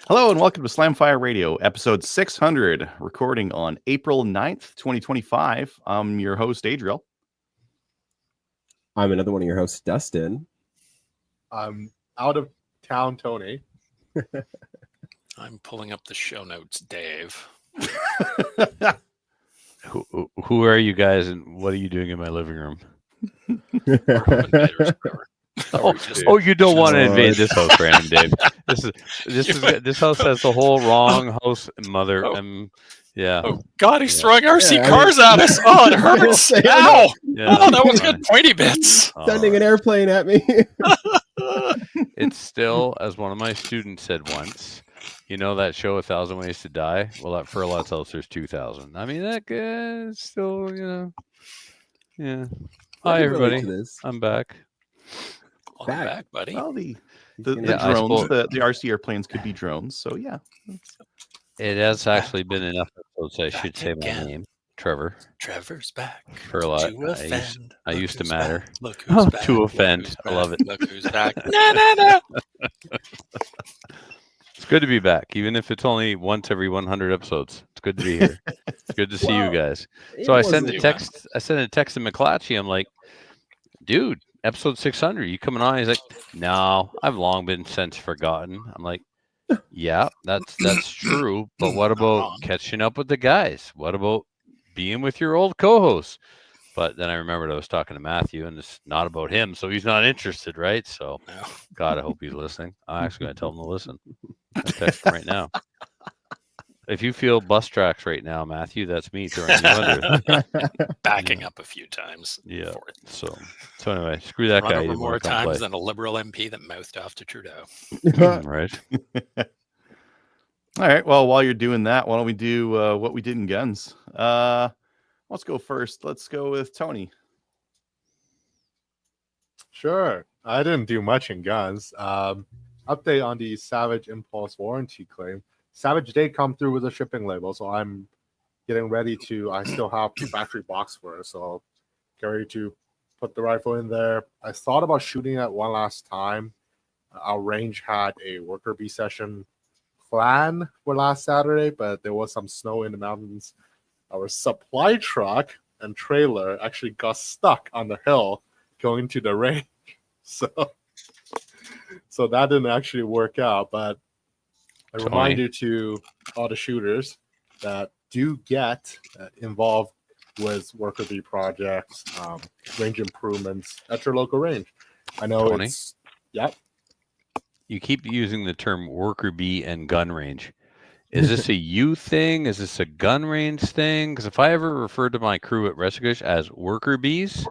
Hello and welcome to Slamfire Radio, episode 600, recording on April 9th, 2025. I'm your host, Adriel. I'm another one of your hosts, Dustin. I'm out of town, Tony. I'm pulling up the show notes, Dave. Who are you guys, and what are you doing in my living room? We're invaders, whatever. You don't want to invade this house, Brandon, Dave. This house has the whole wrong house, mother. Yeah. Oh God, he's throwing RC cars at us. Oh, it hurts. Ow! Yeah. Oh, that was good pointy bits. Sending an airplane at me. It's still, as one of my students said once, you know that show 1,000 Ways to Die? Well, that for a lot else, there's 2,000. I mean, that is still, yeah. Hi, everybody. I'm back. Welcome back, buddy. Well, the Yeah, drones, the RC airplanes could be drones, so yeah. It has actually been enough episodes. I should say my again. name, Trevor. Trevor's back. For a lot. To offend. I used to Look who's matter. back. Look who's back. To Look offend. who's I love back. it. Look who's back. No. It's good to be back, even if it's only once every 100 episodes. It's good to be here. It's good to see you guys. So I sent a text. I sent a text to McClatchy. I'm like, dude, episode 600. You coming on? He's like, no, I've long been since forgotten. I'm like, yeah, that's true. But what about catching up with the guys? What about being with your old co-hosts? But then I remembered I was talking to Matthew, and it's not about him, so he's not interested, right? So, God, I hope he's listening. I'm actually going to tell him to listen. I text him right now. If you feel bus tracks right now, Matthew, that's me throwing you under. Backing up a few times. Yeah. For it. So anyway, screw that Run guy. over He more won't come times play. than a Liberal MP that mouthed off to Trudeau. Right. All right, well, while you're doing that, why don't we do what we did in guns? Let's go first. Let's go with Tony. Sure. I didn't do much in guns. Update on the Savage Impulse warranty claim. Savage did come through with a shipping label, so I'm getting ready to. I still have the factory box for it, so get ready to put the rifle in there. I thought about shooting it one last time. Our range had a worker bee session plan for last Saturday, but there was some snow in the mountains. Our supply truck and trailer actually got stuck on the hill going to the range. So that didn't actually work out. But a reminder to all the shooters that do get involved with worker bee projects, range improvements at your local range. I know Tony? it's, yep. You keep using the term worker bee and gun range. Is this a you thing? Is this a gun range thing? Because if I ever referred to my crew at Rescue as worker bees,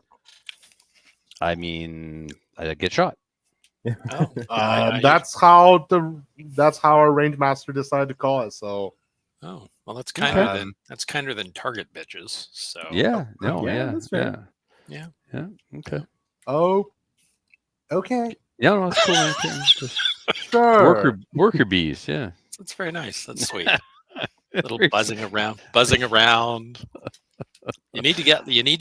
I mean, I get shot. That's how our range master decided to call it. So, well, that's kinder than target bitches. So Yeah, that's fair. Yeah. Okay. oh, okay, Yeah, no, that's cool. Man. Just sure. worker bees. Yeah. that's very nice. That's sweet. Little buzzing around. You need to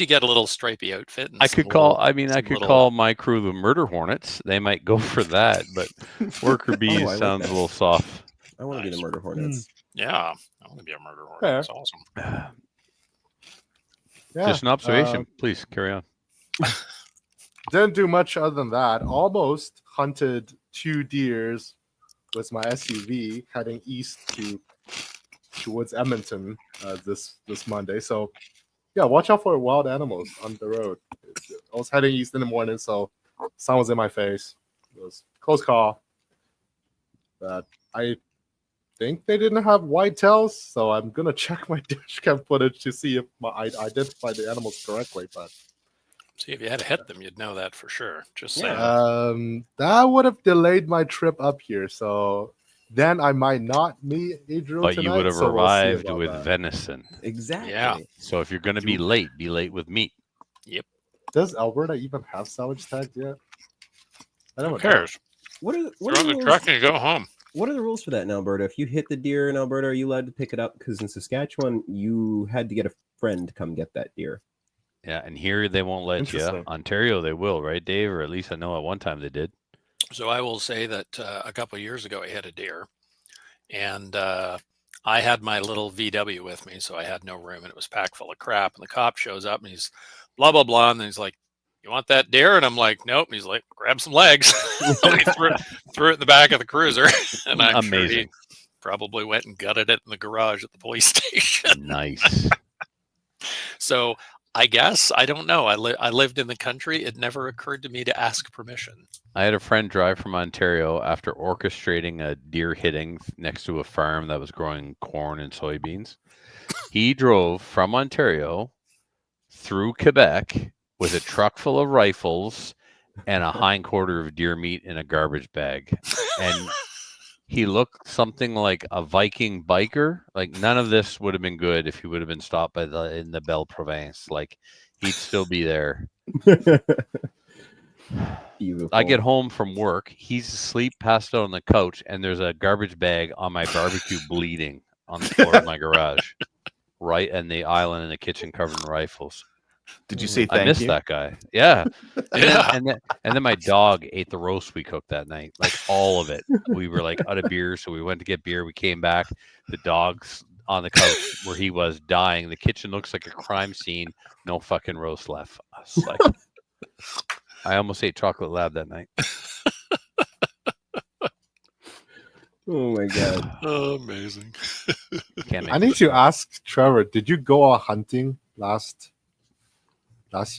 get a little stripy outfit. And I could call my crew the murder hornets. They might go for that, but worker bees like sounds that. a little soft. I want to be the murder hornets. Yeah, I want to be a murder hornet. Fair. That's awesome. Yeah. Just an observation. Please carry on. Didn't do much other than that. Almost hunted 2 deers with my SUV heading east towards Edmonton this Monday. So yeah, watch out for wild animals on the road. I was heading east in the morning, so sun was in my face. It was a close call. But I think they didn't have whitetails, so I'm gonna check my dashcam footage to see if I identified the animals correctly. But See, if you had hit them, you'd know that for sure. Just saying. that would have delayed my trip up here. So then I might not meet Adriel But tonight. you would have so we'll see arrived about with that. venison. Exactly. Yeah. So if you're going to be late with meat. Does Alberta even have salvage tags yet? I don't Who cares? What are You're on the the truck rules? and you go home. What are the rules for that in Alberta? If you hit the deer in Alberta, are you allowed to pick it up? Because in Saskatchewan, you had to get a friend to come get that deer. Yeah, and here they won't let you. Interesting. Ontario, they will, right, Dave? Or at least I know at one time they did. So I will say that a couple of years ago, I hit a deer, and I had my little VW with me, so I had no room, and it was packed full of crap. And the cop shows up, and he's blah blah blah, and he's like, "You want that deer?" And I'm like, "Nope." And he's like, "Grab some legs." So he threw it in the back of the cruiser, and I'm sure he Amazing. probably went and gutted it in the garage at the police station. Nice. So I guess I don't know. I lived in the country. It never occurred to me to ask permission. I had a friend drive from Ontario after orchestrating a deer hitting next to a farm that was growing corn and soybeans. He drove from Ontario through Quebec with a truck full of rifles and a hindquarter of deer meat in a garbage bag. And he looked something like a Viking biker. Like none of this would have been good if he would have been stopped in the Belle Province. Like he'd still be there. Beautiful. I get home from work. He's asleep, passed out on the couch, and there's a garbage bag on my barbecue bleeding on the floor of my garage, right in the island in the kitchen covered in rifles. Did you say I thank missed you? that guy. Yeah. Yeah. And then my dog ate the roast we cooked that night, like all of it. We were like out of beer, so we went to get beer. We came back. The dog's on the couch where he was dying. The kitchen looks like a crime scene. No fucking roast left. I was like, I almost ate chocolate lab that night. Oh my god. Oh, amazing. Can't make I it need look to good. ask Trevor, did you go out hunting last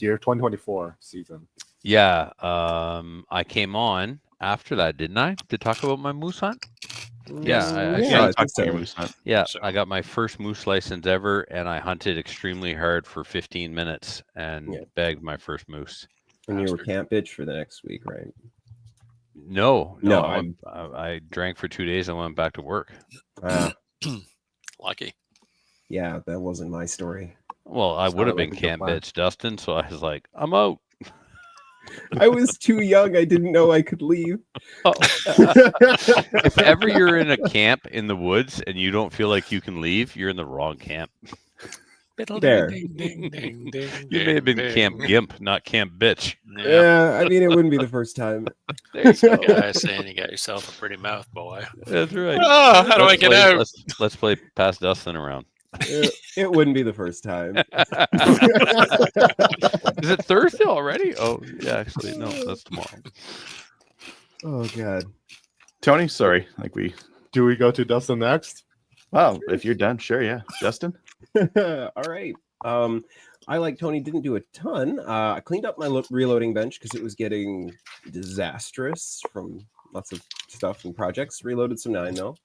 year, 2024 season? Yeah. I came on after that, didn't I? To talk about my moose hunt? Yeah, I yeah, saw I it. think so. Yeah, So- I got my first moose license ever, and I hunted extremely hard for 15 minutes and Yeah. bagged my first moose. And you were Bastard. camp bitch for the next week, right? No, No, I drank for 2 days and went back to work. Lucky. Yeah, that wasn't my story. Well, I would have Sounded been like a good camp plan. bitch, Dustin. So I was like, I'm out. I was too young. I didn't know I could leave. If ever you're in a camp in the woods and you don't feel like you can leave, you're in the wrong camp. There. You may have been Camp Gimp, not Camp Bitch. Yeah. Yeah, I mean, it wouldn't be the first time. There you go. The guy saying you got yourself a pretty mouth, boy. That's right. Oh, how do I get out? Let's play pass Dustin around. It wouldn't be the first time. Is it Thursday already? Oh, yeah. Actually, no, that's tomorrow. Oh god. Tony, sorry. Like Do we go to Dustin next? wow, if you're done, sure, yeah. Justin? All right. I, like Tony, didn't do a ton. I cleaned up my reloading bench because it was getting disastrous from lots of stuff and projects. Reloaded some 9 mil,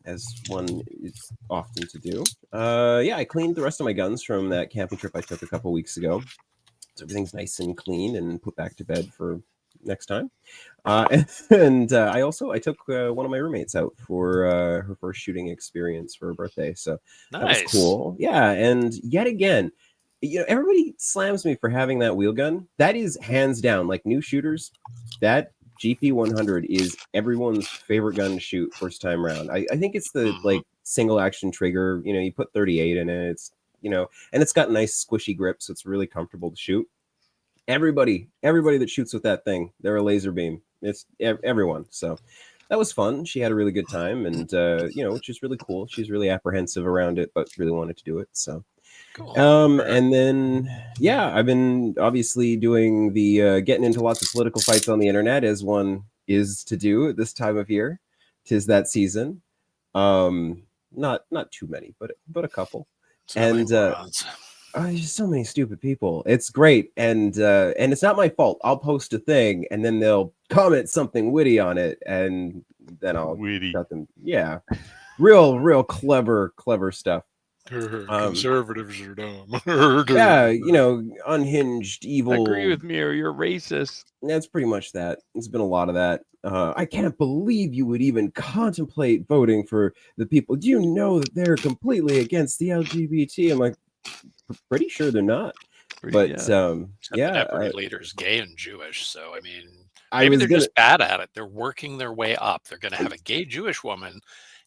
as one is often to do. Yeah, I cleaned the rest of my guns from that camping trip I took a couple weeks ago. So everything's nice and clean and put back to bed for next time. And I took one of my roommates out for her first shooting experience for her birthday. So that was Nice. cool. Yeah, and yet again, everybody slams me for having that wheel gun. That is hands down, like new shooters, that GP100 is everyone's favorite gun to shoot first time round. I think it's the like single action trigger. You put 38 in it. It's and it's got nice squishy grip, so it's really comfortable to shoot. Everybody that shoots with that thing, they're a laser beam. It's everyone. So that was fun. She had a really good time, and which is really cool. She's really apprehensive around it, but really wanted to do it. So. Cool. And then I've been obviously doing the getting into lots of political fights on the internet, as one is to do at this time of year. 'Tis that season. Not too many, but a couple. So many and, morons. There's just so many stupid people. It's great, and it's not my fault. I'll post a thing, and then they'll comment something witty on it, and then I'll Witty. shut them. Yeah, real clever stuff. Conservatives are dumb. Yeah, unhinged, evil. Agree with me or you're racist. That's pretty much that. There's been a lot of that. I can't believe you would even contemplate voting for the people. Do you know that they're completely against the LGBT? I'm like, pretty sure they're not. But Except that yeah, every leader is gay and Jewish. So I mean, I maybe was they're gonna. just bad at it. They're working their way up. They're going to have a gay Jewish woman,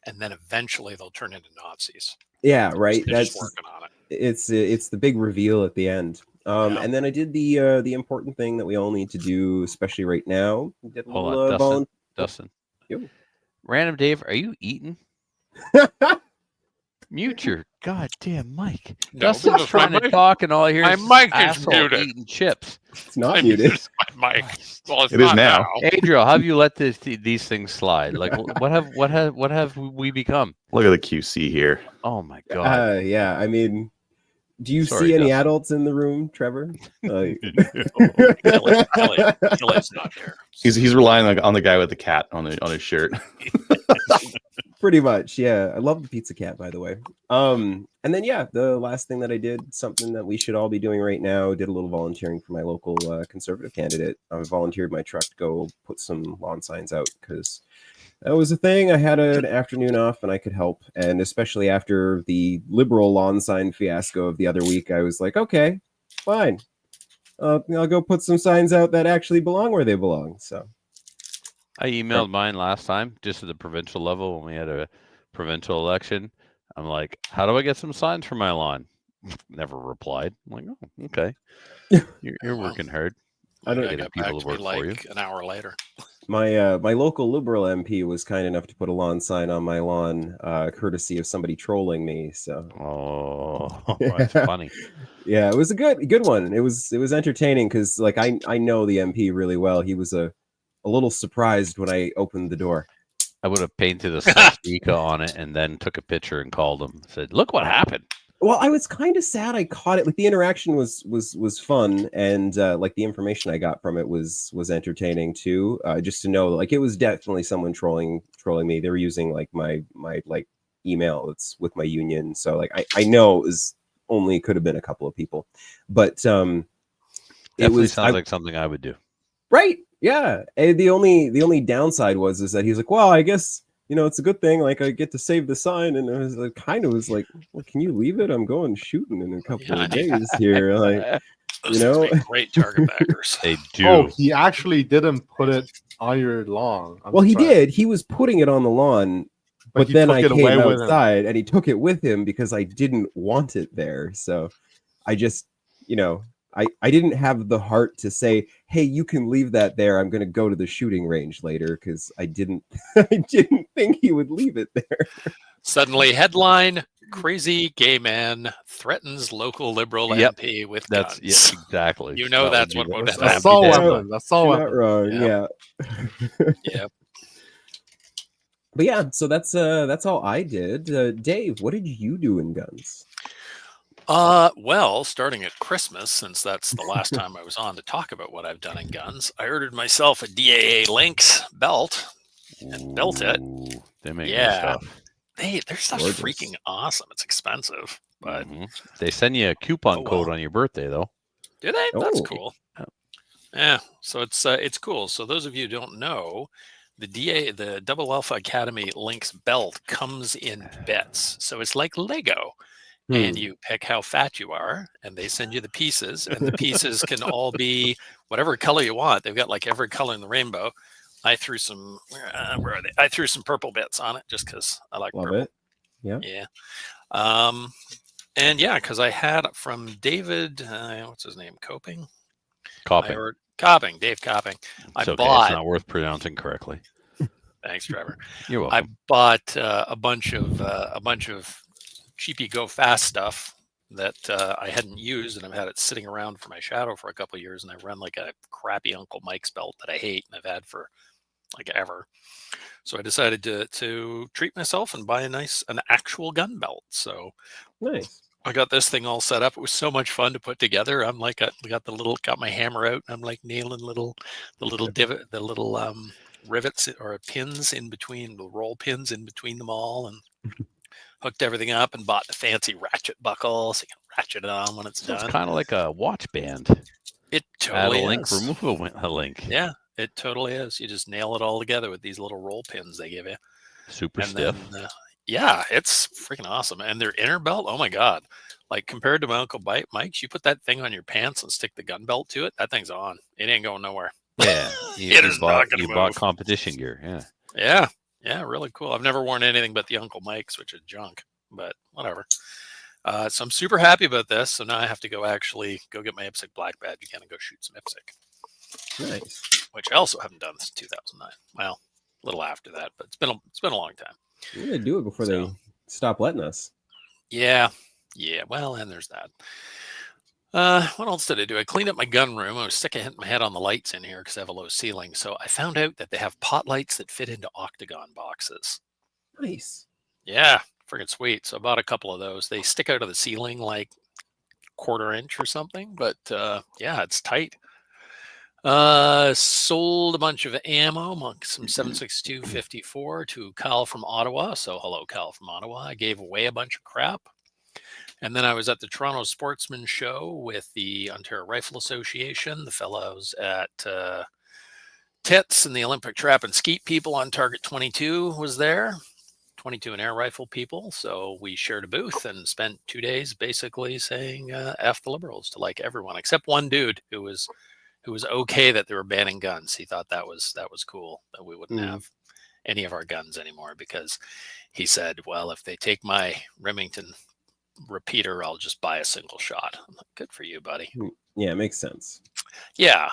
and then eventually they'll turn into Nazis. Yeah, right. They're just That's working on it. it's the big reveal at the end. Yeah. And then I did the important thing that we all need to do, especially right now. Did a Hold little, on, Dustin. Yo. Random Dave, are you eating? Mute your goddamn mic. No, Dustin's because my trying to mic- talk, and all I hear my is this mic is asshole muted. eating chips. It's not I muted. muted my mic. Well, it's It is not now. Adriel, how have you let these things slide? Like, what have we become? Look at the QC here. Oh my god! Yeah, I mean, do you Sorry, see any Dustin. adults in the room, Trevor? Kelly's not there. He's relying on the guy with the cat on his shirt. Pretty much, yeah. I love the Pizza Cat, by the way. And then yeah, the last thing that I did, something that we should all be doing right now, did a little volunteering for my local conservative candidate. I volunteered my truck to go put some lawn signs out because that was a thing. I had an afternoon off and I could help. And especially after the liberal lawn sign fiasco of the other week, I was like, okay, fine. I'll go put some signs out that actually belong where they belong. So I emailed mine last time, just at the provincial level when we had a provincial election. I'm like, how do I get some signs for my lawn? Never replied. I'm like, oh, okay. You're working hard. I don't Got get back people to to me work for you. like an hour later. my local Liberal MP was kind enough to put a lawn sign on my lawn, courtesy of somebody trolling me. So Oh, that's funny. yeah, it was a good one. It was entertaining because like I know the MP really well. He was a little surprised when I opened the door. I would have painted a swastika on it and then took a picture and called him. Said, look what happened. Well, I was kind of sad I caught it. Like the interaction was fun, and like the information I got from it was entertaining too. Just to know, like it was definitely someone trolling me. They were using like my like email that's with my union, so like I know it was only could have been a couple of people, but Definitely sounds like something I would do. Right. Yeah. And the only downside is that he's like, well, I guess, it's a good thing. Like I get to save the sign. And it was like, well, can you leave it? I'm going shooting in a couple of days here. Like, Those things make great target backers. They do. Oh, he actually didn't put it on your lawn. well, he did. He was putting it on the lawn, but then I came outside and he took it with him because I didn't want it there. So I just, I didn't have the heart to say, hey, you can leave that there. I'm going to go to the shooting range later because I didn't think he would leave it there. Suddenly, headline: Crazy gay man threatens local Liberal MP with guns. Yeah, exactly. That's what would happen. Assault weapon. Assault weapon. Not wrong. Yeah. Yep. But yeah, so that's all I did. Dave, what did you do in guns? Well, starting at Christmas, since that's the last time I was on to talk about what I've done in guns, I ordered myself a DAA Lynx belt and built it. They make good stuff. Their stuff's freaking awesome. It's expensive, but they send you a coupon code on your birthday, though. Do they? That's cool. Yeah, so it's cool. So those of you who don't know, the Double Alpha Academy Lynx belt comes in bits, so it's like Lego. And you pick how fat you are, and they send you the pieces, and the pieces can all be whatever color you want. They've got like every color in the rainbow. I threw some where are they? I threw some purple bits on it just because I like purple. It. Yeah. And yeah, because I had from David, what's his name? Copping. Dave Copping. It's not worth pronouncing correctly. Thanks, Trevor. You're welcome. I bought a bunch of cheapy go fast stuff that I hadn't used, and I've had it sitting around for my shadow for a couple of years, and I've run like a crappy Uncle Mike's belt that I hate and I've had for like ever. So I decided to treat myself and buy an actual gun belt. So nice. I got this thing all set up. It was so much fun to put together. I'm like, got my hammer out, and I'm like nailing the little rivets or pins in between, the roll pins in between them all, and hooked everything up and bought the fancy ratchet buckle so you can ratchet it on when it's done. It's kind of like a watch band. It totally is. Remove a link. Yeah, it totally is. You just nail it all together with these little roll pins they give you. Super stiff. Then, yeah, it's freaking awesome. And their inner belt, oh my God. Like compared to my Uncle Mike's, you put that thing on your pants and stick the gun belt to it, that thing's on. It ain't going nowhere. Yeah. You bought competition gear. Yeah. Yeah. Yeah, really cool. I've never worn anything but the Uncle Mike's, which is junk, but whatever. So I'm super happy about this. So now I have to go get my IPSC black badge again and go shoot some IPSC. Nice. Which I also haven't done since 2009. Well, little after that, but it's been a long time. We're gonna do it before they stop letting us. Yeah. Well, and there's that. What else did I do? I cleaned up my gun room. I was sick of hitting my head on the lights in here because I have a low ceiling. So I found out that they have pot lights that fit into octagon boxes. Nice. Yeah, friggin' sweet. So I bought a couple of those. They stick out of the ceiling like 1/4 inch or something, but yeah, it's tight. Sold a bunch of ammo, some 7.62 54 to Kyle from Ottawa. So hello, Kyle from Ottawa. I gave away a bunch of crap. And then I was at the Toronto Sportsman Show with the Ontario Rifle Association. The fellows at TITS and the Olympic Trap and Skeet people on Target 22 was there. 22 and air rifle people. So we shared a booth and spent 2 days basically saying F the liberals to like everyone except one dude who was okay that they were banning guns. He thought that was cool that we wouldn't have any of our guns anymore because he said, well, if they take my Remington repeater, I'll just buy a single shot. I'm like, good for you, buddy. Yeah, it makes sense. Yeah,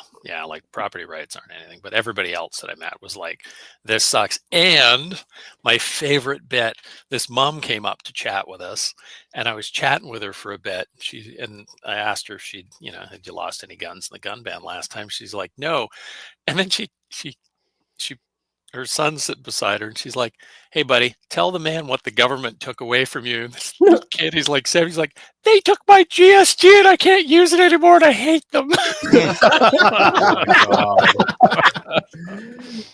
like property rights aren't anything, but everybody else that I met was like, this sucks. And my favorite bit, this mom came up to chat with us, and I was chatting with her for a bit. And I asked her if she'd, had you lost any guns in the gun ban last time? She's like, no. And then she her son sitting beside her, and she's like, hey, buddy, tell the man what the government took away from you. And this kid, he's like 7, he's like, they took my GSG and I can't use it anymore and I hate them.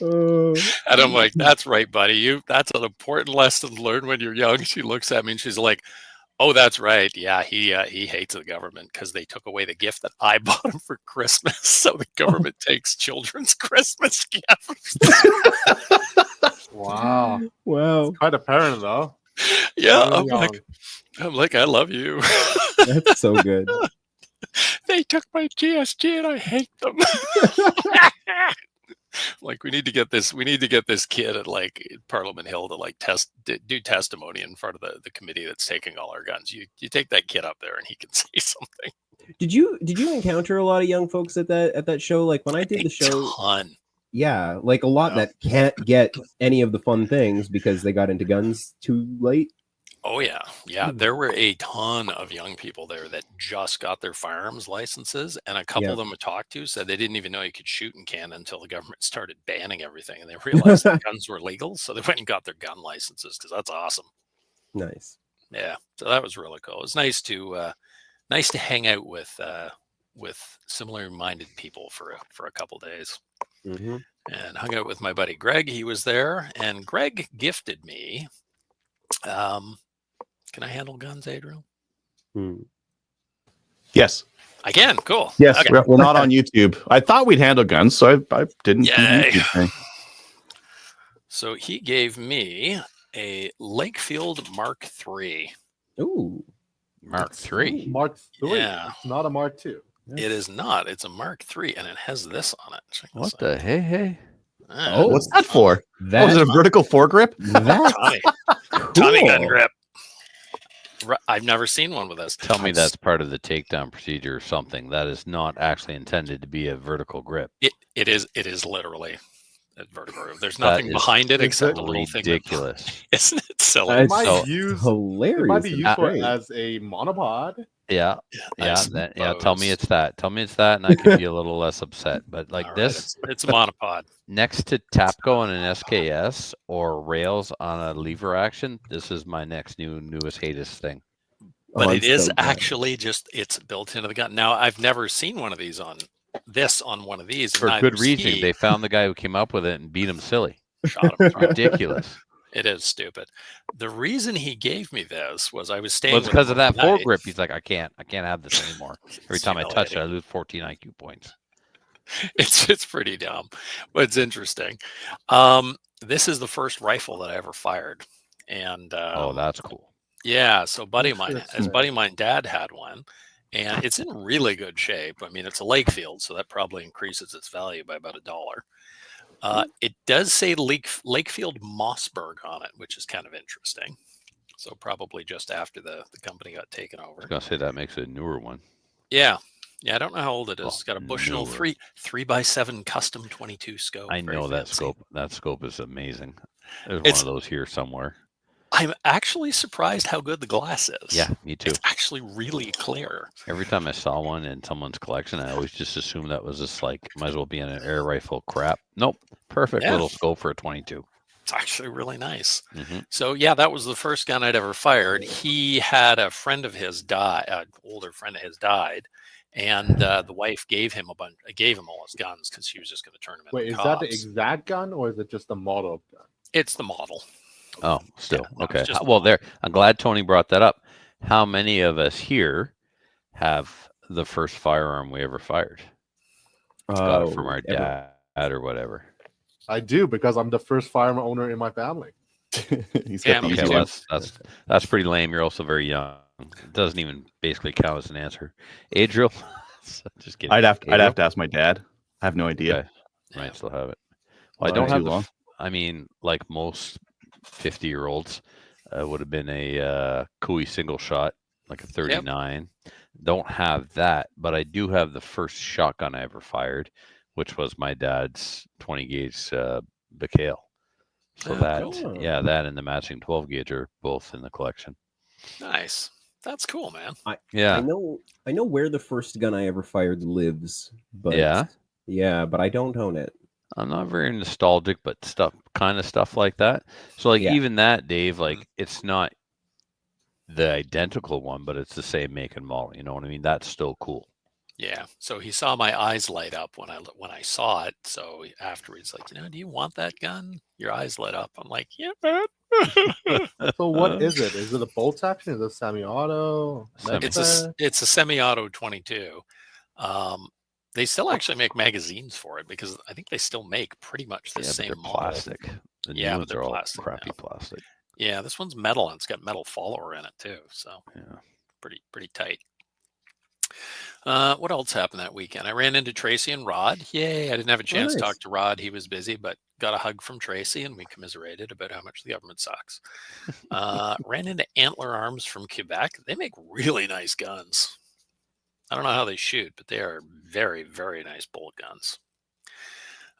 And I'm like, that's right, buddy. That's an important lesson to learn when you're young. She looks at me and she's like, oh, that's right. Yeah, he hates the government because they took away the gift that I bought him for Christmas. So the government takes children's Christmas gifts. Wow. Wow. Quite apparent though. Yeah, Very I'm like, I love you. That's so good. They took my GSG and I hate them. Like, we need to get this kid at like Parliament Hill to like do testimony in front of the committee that's taking all our guns. You take that kid up there and he can say something. Did you encounter a lot of young folks at that show? Like when I did the show, ton. Yeah, like a lot that can't get any of the fun things because they got into guns too late. Oh yeah. There were a ton of young people there that just got their firearms licenses, and a couple of them I talked to said they didn't even know you could shoot in Canada until the government started banning everything, and they realized that guns were legal, so they went and got their gun licenses because that's awesome. Nice. Yeah, so that was really cool. It was nice to hang out with similar-minded people for a couple days. Mm-hmm. And hung out with my buddy Greg. He was there, and Greg gifted me. Can I handle guns, Adriel? Yes. I can. Cool. Yes. Okay. We're not on YouTube. I thought we'd handle guns, so I didn't. do the Yay. YouTube thing. So he gave me a Lakefield Mark III. Ooh. Mark III. Mark III. Yeah. It's not a Mark II. It is not. It's a Mark III, and it has this on it. Check this What out. the hey? Oh, What's that for? That Is it a vertical foregrip? that's Tommy gun cool. grip. I've never seen one with this. Tell me that's part of the takedown procedure or something. That is not actually intended to be a vertical grip. It is literally a vertical grip. There's That nothing is behind it except a little thing. ridiculous. Isn't it silly? It's Might So- use, hilarious. it might be and useful great. as a monopod. Yeah. I Yeah. Tell me suppose. it's that. Tell me it's that, and I could be a little less upset. But like All right, this, it's a monopod. next to Tapco on an SKS or rails on a lever action, this is my newest hatest thing. But Oh, it I'm is so glad. actually it's built into the gun. Now, I've never seen one of these on one of these. For and good neither reason. Steve They found the guy who came up with it and beat him silly. shot him. Ridiculous. It is stupid. The reason he gave me this was I was staying. Well, it's with because him of that overnight. foregrip. He's like, I can't have this anymore. Every time I touch it, I Humiliating. lose 14 IQ points. It's pretty dumb, but it's interesting. This is the first rifle that I ever fired, and Oh, that's cool. yeah. So buddy of mine, Interesting. dad had one, and it's in really good shape. I mean, it's a Lakefield, so that probably increases its value by about $1. It does say Lakefield Mossberg on it, which is kind of interesting. So probably just after the company got taken over. I was gonna say that makes it a newer one. Yeah. Yeah, I don't know how old it is. Oh, It's got a Bushnell newer. 3x7 custom 22 scope. I Very know that fancy. scope. That scope is amazing. There's It's- one of those here somewhere. I'm actually surprised how good the glass is. Yeah, me too. It's actually really clear. Every time I saw one in someone's collection, I always just assumed that was just like, might as well be in an air rifle crap. Nope. Perfect Yeah. little scope for a 22. It's actually really nice. Mm-hmm. So yeah, that was the first gun I'd ever fired. He had a friend of his die, an older friend of his died, and the wife gave him all his guns because she was just going to turn them into Wait, is that the cops. exact gun or is it just the model of gun? It's the model. Oh, still. no, it's Okay. just Well, the there. I'm glad Tony brought that up. How many of us here have the first firearm we ever fired? Got it from our ever. dad or whatever. I do because I'm the first firearm owner in my family. He's Yeah, got the me Okay, easy well, one. that's pretty lame. You're also very young. It doesn't even basically count as an answer. Adriel, just kidding. I'd have Adriel? to ask my dad. I have no idea. Okay. Yeah. Might still have it. Well, I Why? don't have Too long? I mean, like most 50-year-olds, would have been a Kui single shot, like a 39. Don't have that, but I do have the first shotgun I ever fired, which was my dad's 20 gauge Bacale. So Oh, that, cool. yeah, that and the matching 12 gauge are both in the collection. Nice. That's cool, man. Yeah. I know where the first gun I ever fired lives, but Yeah? but I don't own it. I'm not very nostalgic, but kind of stuff like that. So like Yeah. even that, Dave, like it's not the identical one, but it's the same make and model. You know what I mean? That's still cool. Yeah. So he saw my eyes light up when I saw it. So after he's like, do you want that gun? Your eyes lit up. I'm like, yeah, man. So what is it? Is it a bolt action? Is it semi-auto? It's a semi-auto 22. They still actually make magazines for it because I think they still make pretty much the Yeah, but same they're model. plastic. The Yeah, new but ones they're are all plastic crappy now. plastic. Yeah, this one's metal and it's got metal follower in it too. So Yeah. pretty tight. What else happened that weekend? I ran into Tracy and Rod. Yay! I didn't have a chance to nice. talk to Rod. He was busy, but got a hug from Tracy, and we commiserated about how much the government sucks. Ran into Antler Arms from Quebec. They make really nice guns. I don't know how they shoot, but they are very, very nice bolt guns.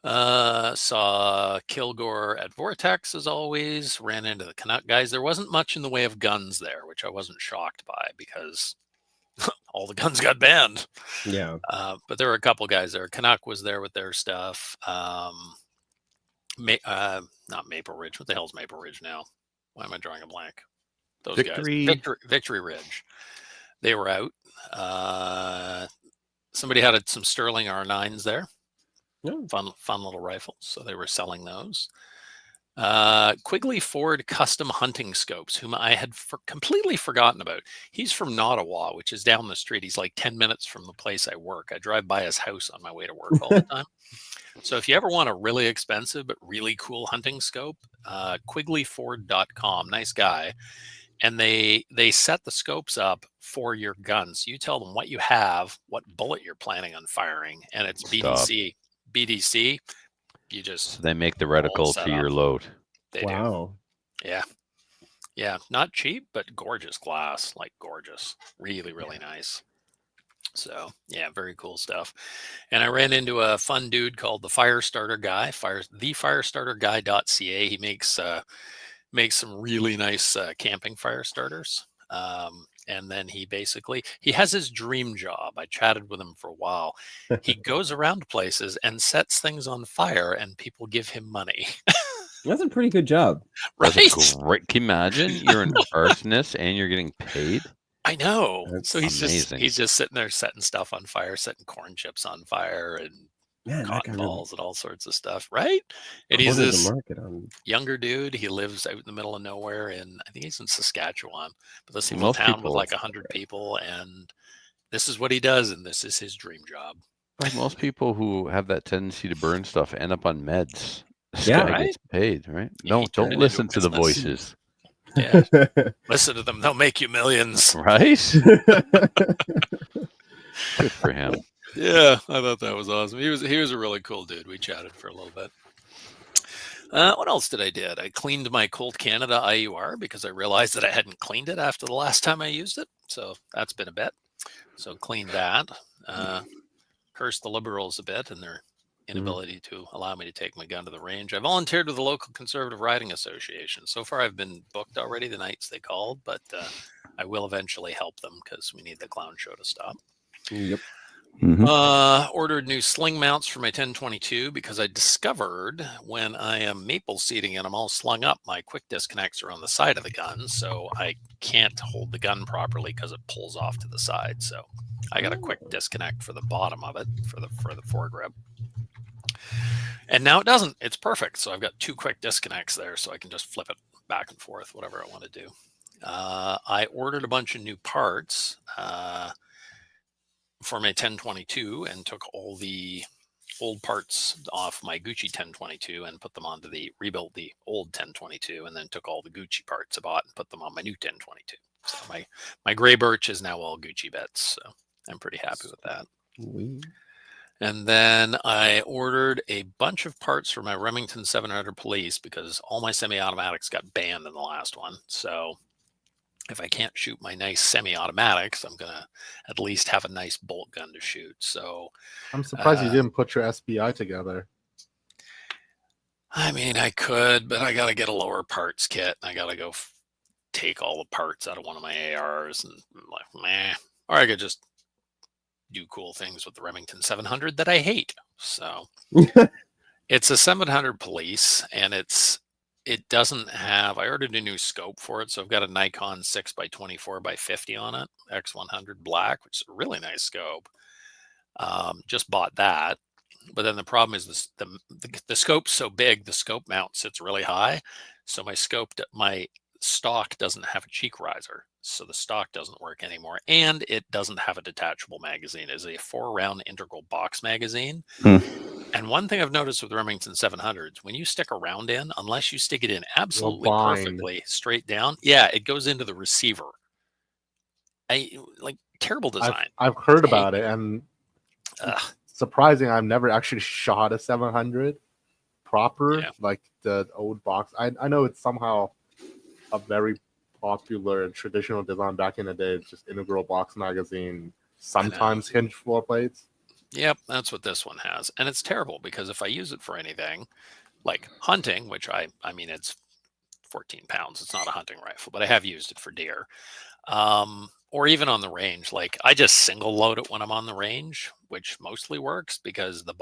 Saw Kilgore at Vortex as always. Ran into the Canuck guys. There wasn't much in the way of guns there, which I wasn't shocked by because all the guns got banned. Yeah. But there were a couple guys there. Canuck was there with their stuff. Not Maple Ridge. What the hell's Maple Ridge now? Why am I drawing a blank? Those Victory. guys. Victory Ridge. They were out. Somebody had some Sterling R9s there. Yeah. Fun little rifles. So they were selling those. Quigley Ford Custom Hunting Scopes, whom I had completely forgotten about. He's from Nottawa, which is down the street. He's like 10 minutes from the place I work. I drive by his house on my way to work all the time. So if you ever want a really expensive but really cool hunting scope, quigleyford.com. Nice guy. And they set the scopes up for your guns. You tell them what you have, what bullet you're planning on firing, and it's BDC. You just So they make the reticle set to your up. load. They do. Wow. Yeah, not cheap, but gorgeous glass, like gorgeous, really nice. So yeah, very cool stuff. And I ran into a fun dude called the Firestarter Guy, thefirestarterguy.ca. He makes some really nice camping fire starters. And then he has his dream job. I chatted with him for a while. He goes around places and sets things on fire, and people give him money. That's a pretty good job. Right? That's great. Can you imagine? You're an arsonist and you're getting paid. I know. That's So he's amazing. just sitting there setting stuff on fire, setting corn chips on fire, and Man, that guy cotton really balls and all sorts of stuff, right? And he's cornered this the market on. younger dude. He lives out in the middle of nowhere, and I think he's in Saskatchewan. But this little Most town with people- like 100 people, and this is what he does, and this is his dream job. Like most people who have that tendency to burn stuff end up on meds. This Yeah. guy Right? gets paid, right? Yeah, he No, turned don't it into listen a to the business. voices, Yeah, listen to them; they'll make you millions. right? Good for him. Yeah, I thought that was awesome. He was a really cool dude. We chatted for a little bit. What else did I did? I cleaned my Colt Canada IUR because I realized that I hadn't cleaned it after the last time I used it. So that's been a bit. So cleaned that. Cursed the Liberals a bit and their inability to allow me to take my gun to the range. I volunteered with the local Conservative Riding Association. So far, I've been booked already the nights they called, but I will eventually help them because we need the clown show to stop. Yep. Ordered new sling mounts for my 1022 because I discovered when I am maple seating and I'm all slung up, my quick disconnects are on the side of the gun, so I can't hold the gun properly because it pulls off to the side. So I got a quick disconnect for the bottom of it for the foregrip. And now it doesn't. It's perfect. So I've got 2 quick disconnects there, so I can just flip it back and forth, whatever I want to do. I ordered a bunch of new parts for my 1022 and took all the old parts off my Gucci 1022 and put them onto rebuilt the old 1022, and then took all the Gucci parts I bought and put them on my new 1022. So my gray birch is now all Gucci bits. So I'm pretty happy with that. And then I ordered a bunch of parts for my Remington 700 Police because all my semi-automatics got banned in the last one. So if I can't shoot my nice semi-automatics, I'm going to at least have a nice bolt gun to shoot. So I'm surprised you didn't put your SBI together. I mean, I could, but I got to get a lower parts kit. I got to go take all the parts out of one of my ARs, and I'm like, meh. Or I could just do cool things with the Remington 700 that I hate. So it's a 700 Police, and it doesn't have, I ordered a new scope for it. So I've got a Nikon 6x24x50 on it, X100 black, which is a really nice scope. Just bought that. But then the problem is the scope's so big, the scope mount sits really high. So my stock doesn't have a cheek riser. So the stock doesn't work anymore. And it doesn't have a detachable magazine. It's a 4-round integral box magazine. And one thing I've noticed with Remington 700s, when you stick a round in, unless you stick it in absolutely perfectly straight down, it goes into the receiver. Terrible design. I've heard about it, and surprising, I've never actually shot a 700 proper, like the old box. I know it's somehow a very popular and traditional design back in the day. It's just integral box magazine, sometimes hinged floor plates. Yep, that's what this one has. And it's terrible because if I use it for anything like hunting, which I mean, it's 14 pounds. It's not a hunting rifle, but I have used it for deer. Or even on the range, like I just single load it when I'm on the range, which mostly works because the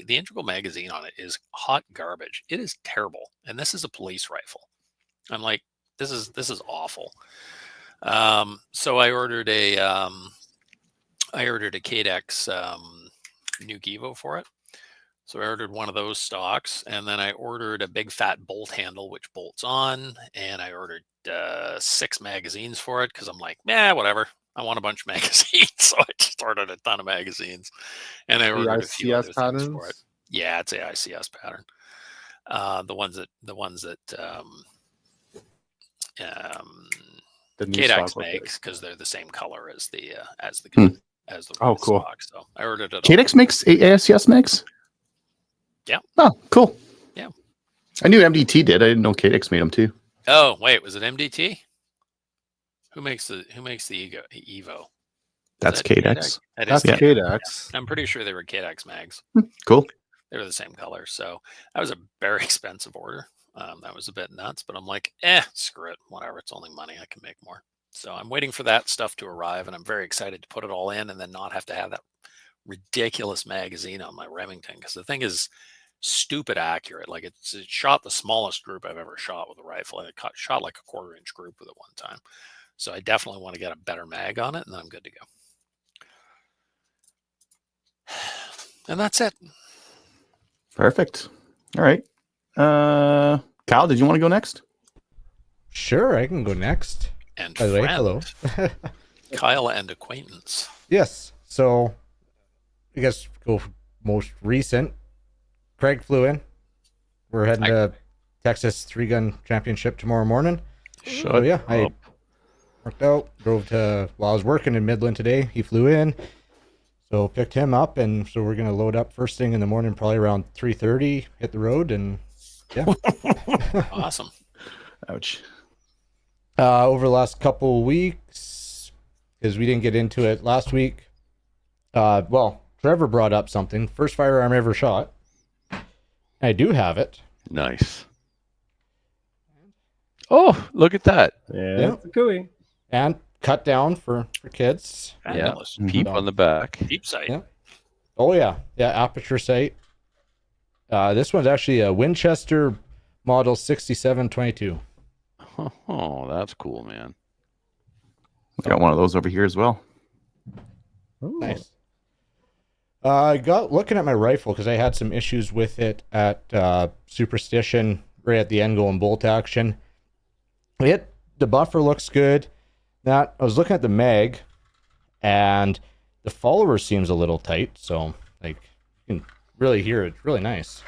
integral magazine on it is hot garbage. It is terrible. And this is a police rifle. I'm like, this is awful. So I ordered a Cadex Nuke Evo for it. So I ordered one of those stocks, and then I ordered a big fat bolt handle, which bolts on, and I ordered 6 magazines for it because I'm like, whatever. I want a bunch of magazines. So I just ordered a ton of magazines, and I ordered a few other things for it. Yeah, it's AICS pattern. The ones that Cadex makes because they're the same color as the gun. As the cool. Stock. So I ordered it. Cadex makes AICS makes? Yeah. Oh, cool. Yeah. I knew MDT did. I didn't know Cadex made them too. Oh, wait, was it MDT? Who makes the Evo? That's Cadex. That's Cadex. I'm pretty sure they were Cadex mags. Cool. They were the same color. So that was a very expensive order. That was a bit nuts, but I'm like, screw it. Whatever. It's only money. I can make more. So I'm waiting for that stuff to arrive, and I'm very excited to put it all in and then not have to have that ridiculous magazine on my Remington, because the thing is stupid accurate. Like it shot the smallest group I've ever shot with a rifle, and it shot like a 1/4-inch group with it one time. So I definitely want to get a better mag on it, and then I'm good to go. And that's it. Perfect. All right. Kyle, did you want to go next? Sure, I can go next. And by the way, hello. Kyle and acquaintance. Yes. So I guess go most recent. Craig flew in. We're heading to Texas 3-gun championship tomorrow morning. I worked out, drove to, while I was working in Midland today, he flew in. So picked him up, and so we're gonna load up first thing in the morning, probably around 3:30, hit the road, and Awesome. Ouch. Over the last couple weeks, because we didn't get into it last week. Well, Trevor brought up something. First firearm ever shot. I do have it. Nice. Oh, look at that. Yeah, it's a Cooey. And cut down for kids. Fabulous. Peep on the back. Deep sight. Yeah. Oh, yeah. Yeah, aperture sight. This one's actually a Winchester model 6722. Oh, that's cool, man. Got one of those over here as well. Nice. I got looking at my rifle because I had some issues with it at Superstition right at the end going bolt action. The buffer looks good. That I was looking at the mag, and the follower seems a little tight. So like you can really hear it. It's really nice.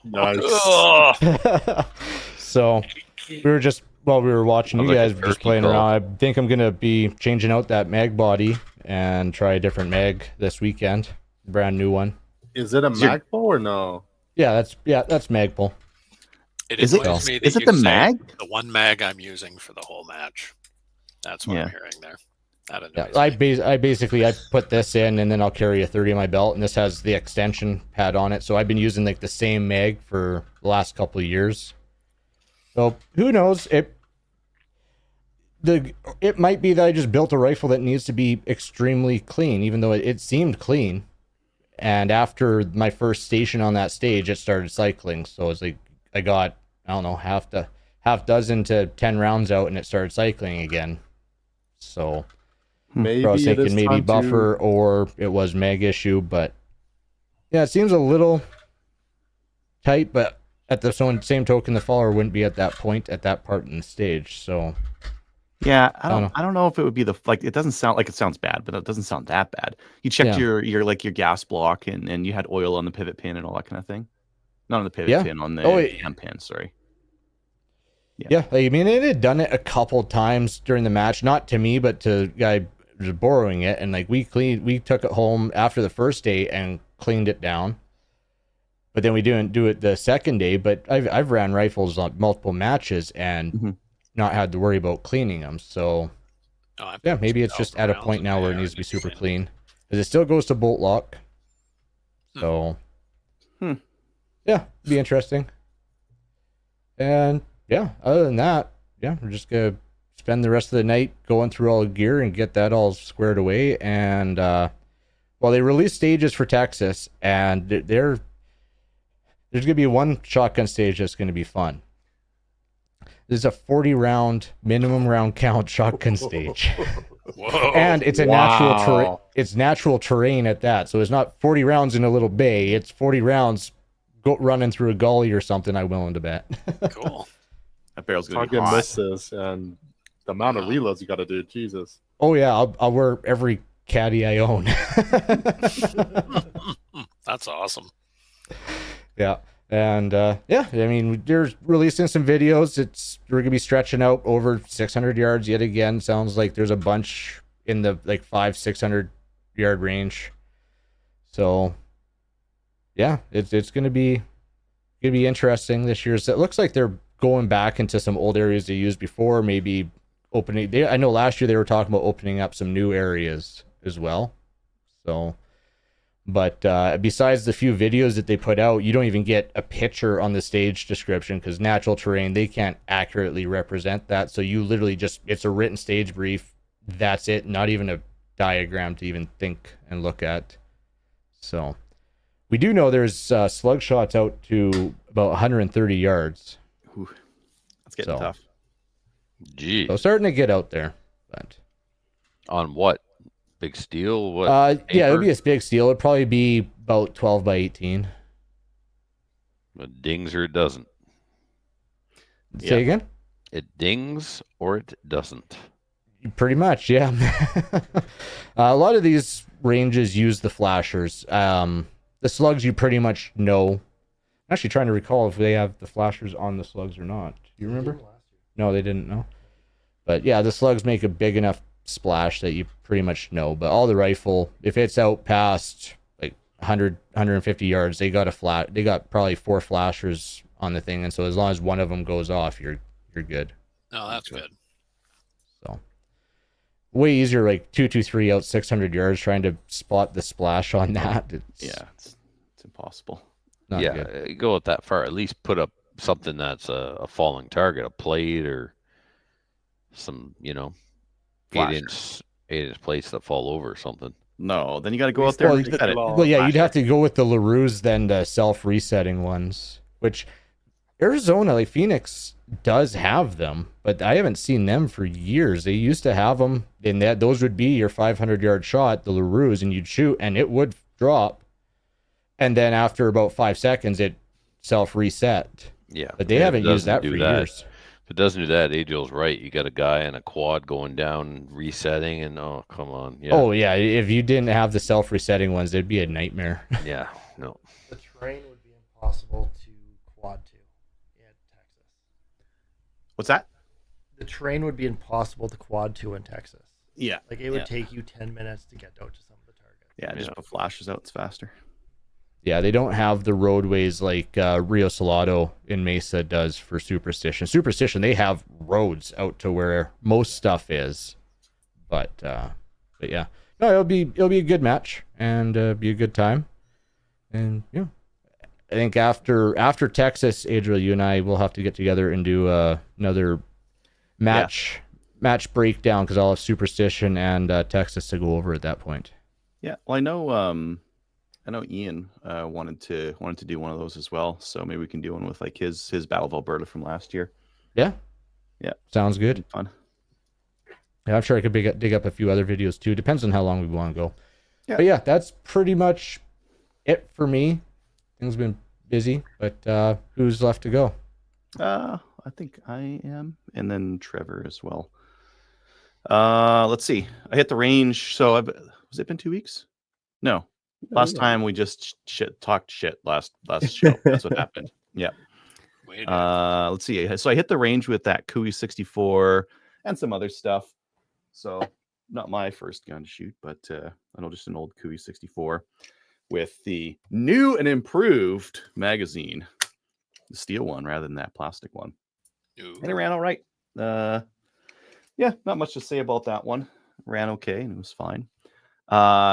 Nice. Ugh. So we were watching you Sounds like guys a just turkey playing call. around. I think I'm gonna be changing out that mag body and try a different mag this weekend. Brand new one. Is it a Is your- Magpul or no? Yeah, that's Magpul. It Is it- annoys me that is it you the say mag? The one mag I'm using for the whole match. That's what I'm Yeah. hearing there. That Yeah, annoys me. I basically put this in and then I'll carry a 30 in my belt, and this has the extension pad on it. So I've been using like the same mag for the last couple of years. So who knows? It might be that I just built a rifle that needs to be extremely clean, even though it seemed clean. And after my first station on that stage, it started cycling. So it's like I got, I don't know, half dozen to 10 rounds out, and it started cycling again. So Maybe I was it is thinking maybe time buffer to... or it was mag issue, but yeah, it seems a little tight. But at the same token, the follower wouldn't be at that point at that part in the stage. So Yeah, I don't know. I don't know if it would be it doesn't sound like it sounds bad, but it doesn't sound that bad. You checked Yeah. your gas block and you had oil on the pivot pin and all that kind of thing. Not on the pivot Yeah. pin, on the cam pin, sorry. yeah, I mean, it had done it a couple times during the match, not to me, but to guy was borrowing it, and like we took it home after the first day and cleaned it down. But then we didn't do it the second day. But I've ran rifles on multiple matches and Mhm. not had to worry about cleaning them. So No, I've yeah, got maybe it's some just at a rounds point in now where it there. needs to be It's super clean. clean, because it still goes to bolt lock. So yeah, be interesting. And yeah, other than that, yeah, we're just gonna spend the rest of the night going through all the gear and get that all squared away. And well, they released stages for Texas, and there's gonna be one shotgun stage that's gonna be fun. This is a 40 round minimum round count shotgun stage. Whoa. And it's a Wow. natural terrain at that. So it's not 40 rounds in a little bay. It's 40 rounds running through a gully or something, I'm willing to bet. Cool. That barrel's gonna be Target hot. misses and the amount of reloads you got to do. Jesus. Oh yeah, I'll wear every caddy I own. That's awesome. Yeah. And yeah, I mean, they're releasing some videos. We're gonna be stretching out over 600 yards yet again. Sounds like there's a bunch in the like 500-600 yard range. So yeah, it's gonna be interesting this year. So it looks like they're going back into some old areas they used before, maybe opening. I know last year they were talking about opening up some new areas as well. So. But besides the few videos that they put out, you don't even get a picture on the stage description, because natural terrain, they can't accurately represent that. So you literally it's a written stage brief. That's it. Not even a diagram to even think and look at. So we do know there's slug shots out to about 130 yards. Ooh, that's getting So. tough. Gee. So starting to get out there. But On what? Big steel? What? yeah, it would be paper? a big steel. It'd probably be about 12 by 18. It dings or it doesn't. Say again? It dings or it doesn't. Pretty much, yeah. A lot of these ranges use the flashers. The slugs you pretty much know. I'm actually trying to recall if they have the flashers on the slugs or not. Do you remember? No, they didn't know. But yeah, the slugs make a big enough splash that you pretty much know. But all the rifle, if it's out past like 100, 150 yards, they got probably 4 flashers on the thing. And so as long as one of them goes off, you're good. No, that's good. So way easier, like 223 out 600 yards trying to spot the splash on that. It's impossible. Not yeah, good. go that far. At least put up something that's a falling target, a plate or some, Flasher. 8-inch plates that fall over or something. No, then you got to go out there and reset it. Well, yeah, you'd have to go with the LaRue's then, the self-resetting ones, which Arizona, like Phoenix, does have them, but I haven't seen them for years. They used to have them, and those would be your 500-yard shot, the LaRue's, and you'd shoot, and it would drop, and then after about 5 seconds, it self-reset. Yeah, But they haven't used that for years. If it doesn't do that, Adriel's right. You got a guy in a quad going down, resetting, and oh, come on. Yeah. Oh, yeah, if you didn't have the self-resetting ones, it'd be a nightmare. Yeah, no. The terrain would be impossible to quad to in Texas. What's that? The terrain would be impossible to quad to in Texas. Yeah. Like it would take you 10 minutes to get out to some of the targets. Yeah, just put flashes out. It's faster. Yeah, they don't have the roadways like Rio Salado in Mesa does for Superstition. Superstition, they have roads out to where most stuff is, but yeah, no, it'll be a good match and be a good time, and yeah, I think after Texas, Adriel, you and I will have to get together and do another match breakdown because I'll have Superstition and Texas to go over at that point. Yeah, well, I know Ian wanted to do one of those as well, so maybe we can do one with like his Battle of Alberta from last year. Yeah, sounds It'd good. be fun. Yeah, I'm sure I could dig up a few other videos too. Depends on how long we want to go. Yeah. But yeah, that's pretty much it for me. Things have been busy, but who's left to go? I think I am, and then Trevor as well. Let's see. I hit the range. So has it been 2 weeks? No. Last time we just talked shit last show. That's what happened. Yeah. Let's see. So I hit the range with that Kui 64 and some other stuff. So not my first gun to shoot, but I know just an old Kui 64 with the new and improved magazine, the steel one rather than that plastic one. Ooh. And it ran all right. Yeah, not much to say about that one. Ran okay and it was fine.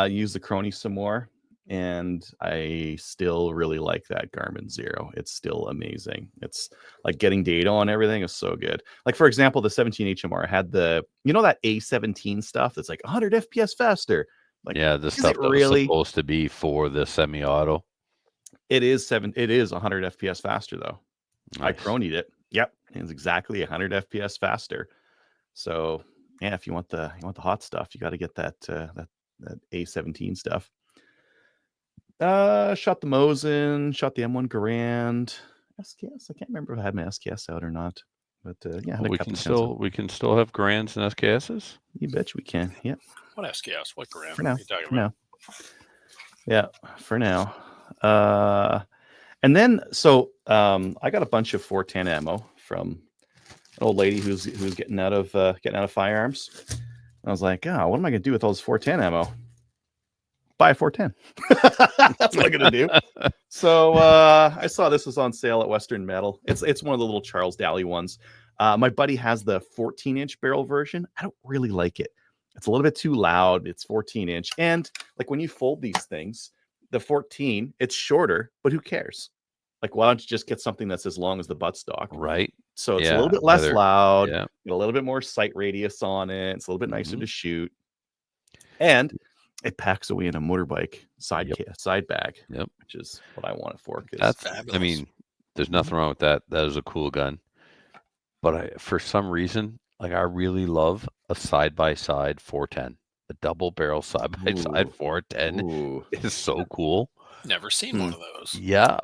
Used the Crony some more, and I still really like that Garmin Zero. It's still amazing. It's like getting data on everything is so good. Like for example, the 17 HMR had that A17 stuff that's like 100 FPS faster. Like, yeah, the stuff that was supposed to be for the semi-auto. It is 100 FPS faster though. Nice. I cronied it. Yep, it's exactly 100 FPS faster. So yeah, if you want the hot stuff, you got to get that A17 stuff. Shot the Mosin, shot the M1 Garand, SKS. I can't remember if I had my SKS out or not, but yeah, we can still have Grands and SKSs. You bet we can. Yeah. What SKS? What Garand? For now. What are you talking about? Yeah, for now. And then so I got a bunch of 410 ammo from an old lady who's getting out of firearms. And I was like, what am I gonna do with all this 410 ammo? Buy a 410. That's what I'm gonna do. So I saw this was on sale at Western Metal. It's one of the little Charles Daly ones. My buddy has the 14-inch barrel version. I don't really like it. It's a little bit too loud. It's 14-inch, and like when you fold these things, the 14, it's shorter, but who cares? Like, why don't you just get something that's as long as the buttstock? Right. So it's a little bit less loud. Yeah. Get a little bit more sight radius on it. It's a little bit nicer to shoot. And it packs away in a motorbike side bag. Yep. Which is what I want it for. That's fabulous. I mean, there's nothing wrong with that. That is a cool gun. But for some reason, like I really love a side-by-side 410. A double barrel side-by-side 410 is so cool. Never seen one of those. Yeah.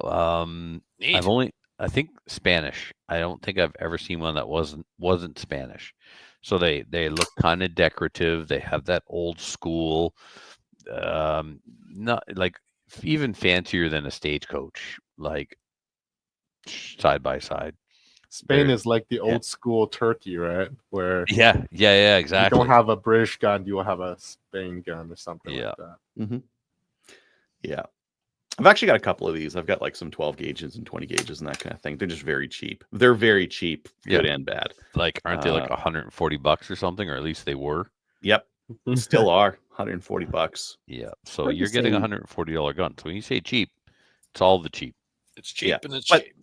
Neat. I think Spanish. I don't think I've ever seen one that wasn't Spanish. So they look kind of decorative. They have that old school, not like even fancier than a Stagecoach, like side by side. Spain is like the old school Turkey, right? Where yeah, exactly. You don't have a British gun, you will have a Spain gun or something like that. Mm-hmm. Yeah. I've actually got a couple of these. I've got like some 12 gauges and 20 gauges and that kind of thing. They're just very cheap. They're very cheap, good and bad. Like, aren't they like $140 or something, or at least they were? Yep, still are $140. Yeah. So Hard to you're getting say. a $140 gun. So when you say cheap, it's all the cheap. It's cheap Yeah, and it's but- cheap.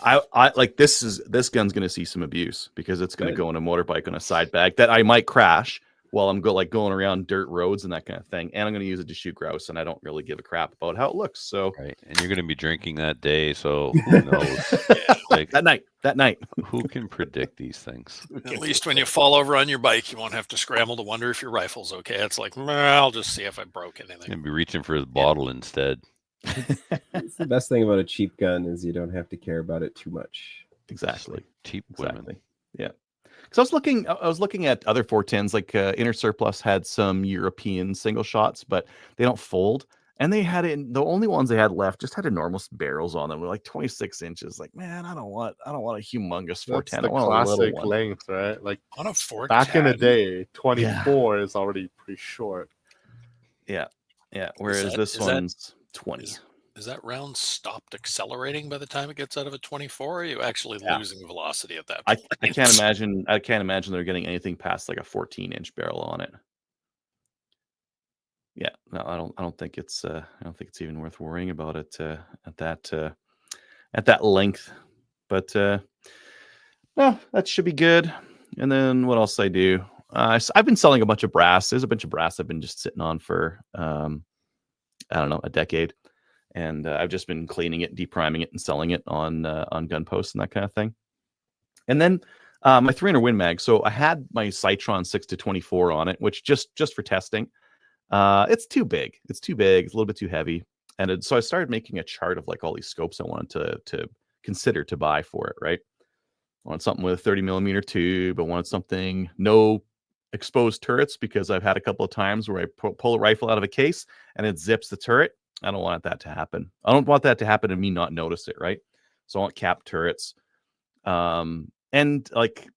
I like this gun's going to see some abuse because it's going to Good. go in a motorbike on a side bag that I might crash while I'm going around dirt roads and that kind of thing. And I'm going to use it to shoot grouse, and I don't really give a crap about how it looks. So Right. And you're going to be drinking that day. So who knows? Like, that night. who can predict these things? At least when you fall over on your bike, you won't have to scramble to wonder if your rifle's okay. It's like, I'll just see if I broke You're anything. going to be reaching for his bottle instead. It's the best thing about a cheap gun is you don't have to care about it too much. Exactly. Cheap women. Exactly. Yeah. Because I was looking at other 410s, like Inner Surplus had some European single shots, but they don't fold. And they had the only ones they had left just had enormous barrels on them, with like 26 inches. Like, man, I don't want a humongous That's 410. the I want a little classic one. length, right? Like On a Ford back in the Cat, day, 24 is already pretty short. Yeah. Whereas that- this is that- one's 20. is that round stopped accelerating by the time it gets out of a 24? Or are you actually Yeah. losing velocity at that I point? can't imagine. I can't imagine they're getting anything past like a 14-inch barrel on it. Yeah, no, I don't think it's. I don't think it's even worth worrying about it at that length. But no, that should be good. And then what else I do? I've been selling a bunch of brass. There's a bunch of brass I've been just sitting on for I don't know, a decade, and I've just been cleaning it, depriming it, and selling it on gun posts and that kind of thing. And then my 300 Win Mag. So I had my Citron 6-24 on it, which just for testing. It's too big. It's too big. It's a little bit too heavy. And so I started making a chart of like all these scopes I wanted to consider to buy for it. Right. I wanted something with a 30 millimeter tube. I wanted something no exposed turrets, because I've had a couple of times where I pull a rifle out of a case and it zips the turret. I don't want that to happen. I don't want that to happen and me not notice it. Right. So I want capped turrets. And like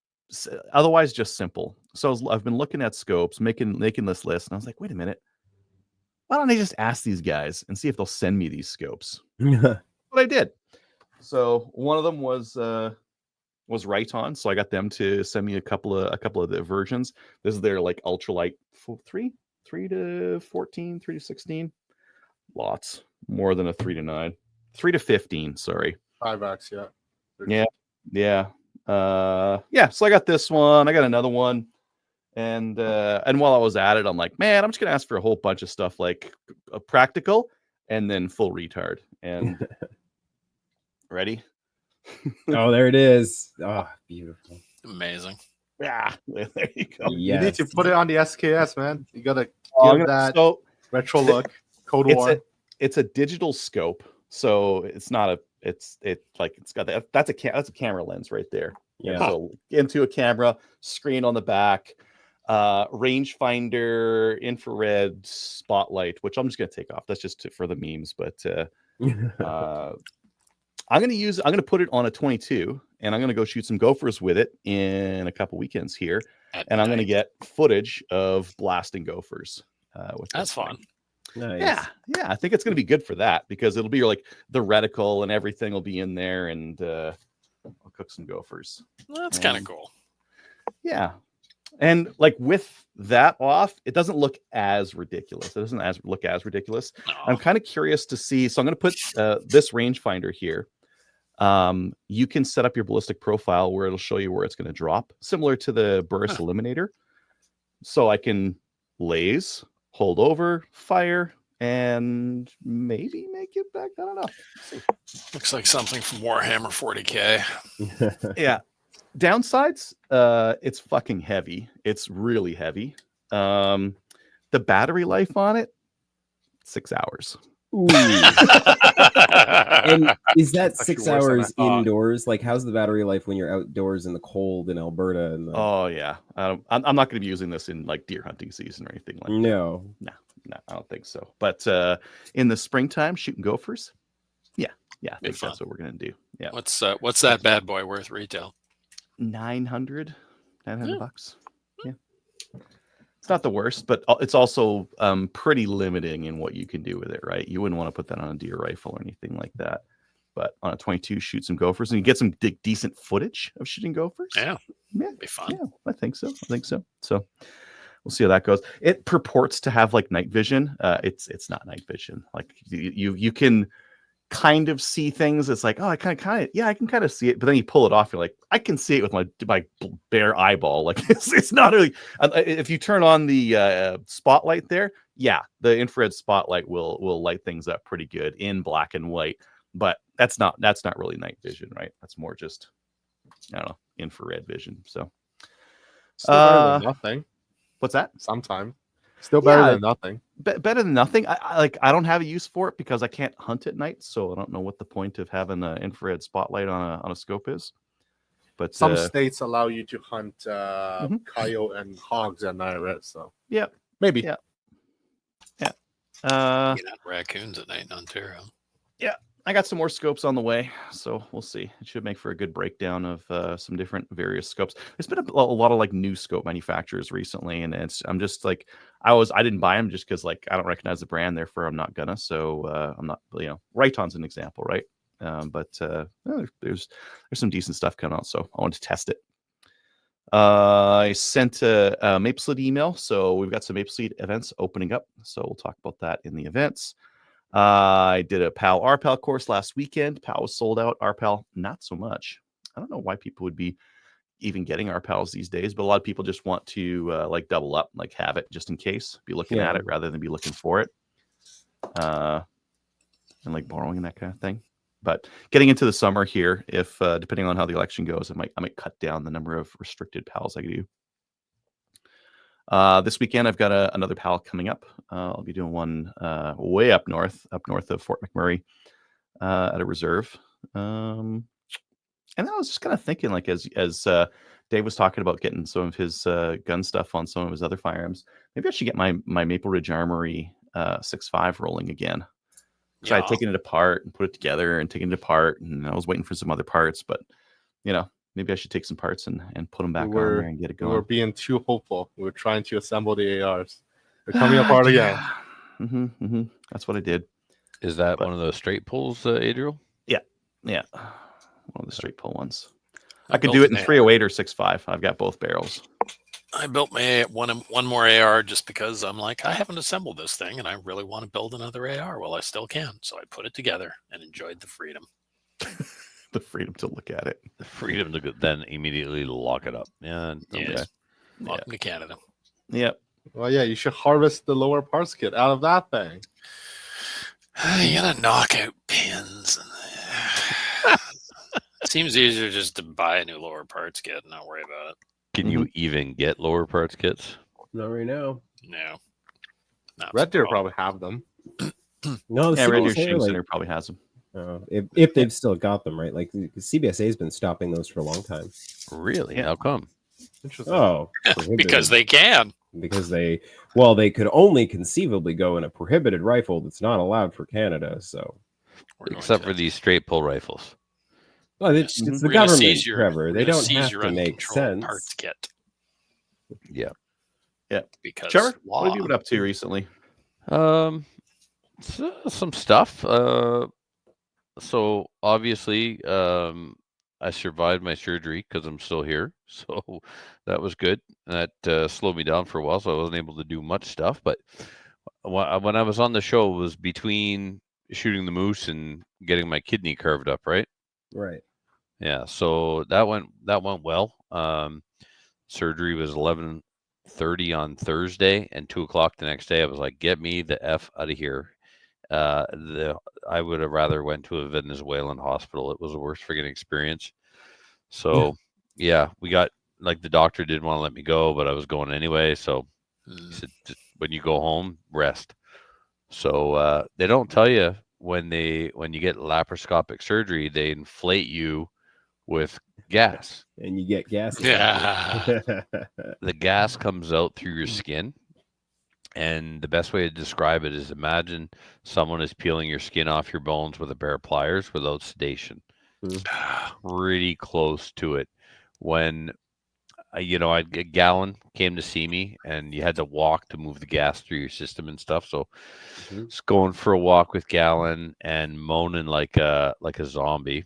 otherwise just simple. So I've been looking at scopes, making this list, and I was like, wait a minute, why don't I just ask these guys and see if they'll send me these scopes? But I did. So one of them was Riton, so I got them to send me a couple of the versions. This is their like ultralight 3 to 14, 3 to 16. Lots more than a 3 to 9, 3 to 15. Sorry. 5x, yeah. Yeah. So I got this one. I got another one. And while I was at it, I'm like, man, I'm just gonna ask for a whole bunch of stuff, like a practical and then full retard. And ready? Oh, there it is. Oh, beautiful. Amazing. Yeah, there you go. You need to Yes. put it on the SKS, man. You gotta I'm give gonna- that so retro look. Code War. it's a digital scope, so it's not a it's got that's a camera lens right there. Yeah. So into a camera, screen on the back, rangefinder, infrared spotlight, which I'm just gonna take off. That's just for the memes, but I'm gonna put it on a 22, and I'm gonna go shoot some gophers with it in a couple weekends here, and I'm gonna get footage of blasting gophers. With That's this thing. fun. Nice. Yeah, I think it's gonna be good for that, because it'll be like the reticle and everything will be in there, and I'll cook some gophers. That's kind of And- cool. Yeah, and like with that off, it doesn't look as ridiculous. It doesn't look as ridiculous. I'm No. kind of curious to see. So I'm going to put this rangefinder here. You can set up your ballistic profile where it'll show you where it's going to drop, similar to the Burris Eliminator. So I can laze, hold over, fire, and maybe make it back. I don't know. Looks like something from Warhammer 40K. Yeah. Downsides, it's fucking heavy. It's really heavy. The battery life on it, 6 hours. Ooh. And is that Actually 6 worse than I hours thought. indoors? Like, how's the battery life when you're outdoors in the cold in Alberta? And Oh yeah. I'm not going to be using this in like deer hunting season or anything like that. no. No, I don't think so. But in the springtime, shooting gophers, yeah, I Be think that's fun. what we're gonna do. Yeah, What's that bad boy worth retail? 900 Yeah. bucks. Yeah, It's not the worst, but it's also pretty limiting in what you can do with it, right? You wouldn't want to put that on a deer rifle or anything like that. But on a 22, shoot some gophers, and you get some decent footage of shooting gophers. Yeah, yeah, be fun. Yeah, I think so. So we'll see how that goes. It purports to have like night vision. It's not night vision. Like you can kind of see things. It's like, oh, I can kind of see it, but then you pull it off. You're like, I can see it with my bare eyeball. Like it's not really. If you turn on the spotlight there, yeah, the infrared spotlight will light things up pretty good in black and white. But that's not really night vision, right? That's more just, I don't know, infrared vision. So Still better than nothing. What's that? Sometimes still better than nothing. Better than nothing. I don't have a use for it because I can't hunt at night, so I don't know what the point of having an infrared spotlight on a scope is. But some states allow you to hunt coyote and hogs at night, right? So yeah, maybe. Yeah. You can hunt raccoons at night in Ontario. Yeah. I got some more scopes on the way, so we'll see. It should make for a good breakdown of some different various scopes. There's been a lot of like new scope manufacturers recently, and I'm just like I didn't buy them just because like I don't recognize the brand, therefore I'm not gonna. So I'm not, Rayton's an example, right? But there's some decent stuff coming out, so I wanted to test it. I sent a Maple Seed email, so we've got some Maple Seed events opening up, so we'll talk about that in the events. I did a PAL RPAL course last weekend. PAL was sold out. RPAL, not so much. I don't know why people would be even getting RPALs these days, but a lot of people just want to like double up, like have it just in case, be looking at it rather than be looking for it, and like borrowing and that kind of thing. But getting into the summer here, if depending on how the election goes, I might cut down the number of restricted PALs I do. This weekend, I've got another PAL coming up. I'll be doing one way up north of Fort McMurray at a reserve. And I was just kind of thinking, like, as Dave was talking about getting some of his gun stuff on some of his other firearms, maybe I should get my Maple Ridge Armory 6.5 rolling again. Because I had taken it apart and put it together and taken it apart, and I was waiting for some other parts, but maybe I should take some parts and put them back on there and get it going. We were being too hopeful. We were trying to assemble the ARs. They're coming apart again. That's what I did. Is that one of those straight pulls, Adriel? Yeah. One of the straight pull ones. I could do it in 308 or 6.5. I've got both barrels. I built my one more AR just because I'm like, I haven't assembled this thing and I really want to build another AR. Well, I still can. So I put it together and enjoyed the freedom. The freedom to look at it. The freedom to then immediately lock it up. Yeah. Yes. Welcome to Canada. Yep. Well, yeah, you should harvest the lower parts kit out of that thing. You gotta knock out pins. It seems easier just to buy a new lower parts kit and not worry about it. Can you even get lower parts kits? Not right now. No. Red Deer probably have them. No, the Red Deer CBSA, Shooting Center probably has them. If they've still got them, right? Like CBSA has been stopping those for a long time. Really? How come? Interesting. Oh, because they can. Because they could only conceivably go in a prohibited rifle that's not allowed for Canada. So, except for these straight pull rifles. Well, it's the government, Trevor. They don't have to make sense. Parts kit. Yeah. Because Trevor, what have you been up to recently? Some stuff. So obviously, I survived my surgery because I'm still here. So that was good. That slowed me down for a while, so I wasn't able to do much stuff. But when I was on the show, it was between shooting the moose and getting my kidney carved up, right? Right. Yeah. So that went well. Surgery was 11:30 on Thursday, and 2:00 the next day. I was like, "Get me the F out of here." I would have rather went to a Venezuelan hospital. It was a worst friggin' experience. So yeah, we got like the doctor didn't want to let me go, but I was going anyway. So he said, when you go home, rest. So they don't tell you when you get laparoscopic surgery, they inflate you with gas. And you get gas. Yeah. The gas comes out through your skin. And the best way to describe it is imagine someone is peeling your skin off your bones with a pair of pliers without sedation. Pretty close to it. When A Gallon came to see me, and you had to walk to move the gas through your system and stuff. So Mhm. just going for a walk with Gallon and moaning like a zombie.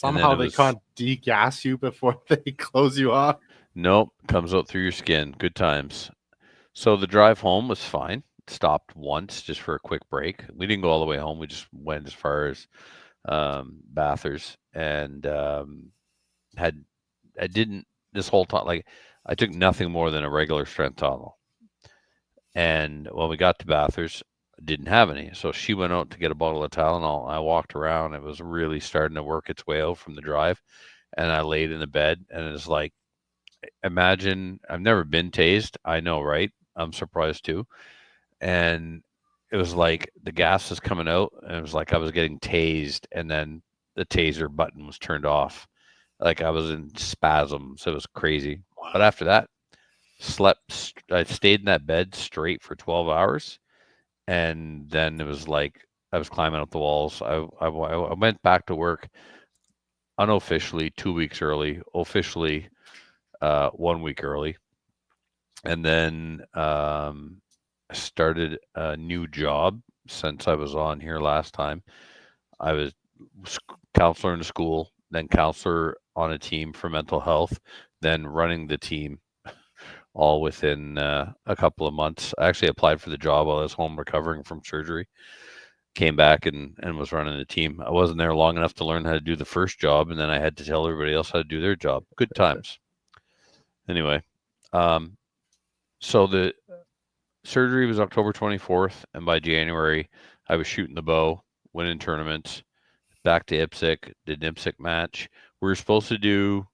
And then Somehow it they was- can't degas you before they close you off. Nope, comes out through your skin. Good times. So the drive home was fine. Stopped once just for a quick break. We didn't go all the way home. We just went as far as Bathurst, and I didn't this whole time, like, I took nothing more than a regular strength Tylenol. And when we got to Bathurst, I didn't have any. So she went out to get a bottle of Tylenol. I walked around. It was really starting to work its way out from the drive. And I laid in the bed, and it's like, imagine, I've never been tased. I know, right? I'm surprised too. And it was like the gas was coming out, and it was like I was getting tased, and then the taser button was turned off. Like I was in spasms. It was crazy. But after that, I stayed in that bed straight for 12 hours. And then it was like I was climbing up the walls. I went back to work unofficially 2 weeks early, officially 1 week early. And then I started a new job since I was on here last time. I was counselor in a school, then counselor on a team for mental health, then running the team, all within a couple of months. I actually applied for the job while I was home recovering from surgery. Came back and was running the team. I wasn't there long enough to learn how to do the first job, and then I had to tell everybody else how to do their job. Good times. Anyway, so the surgery was October 24th, and by January, I was shooting the bow, winning tournaments, back to IPSC, did an IPSC match. We were supposed to do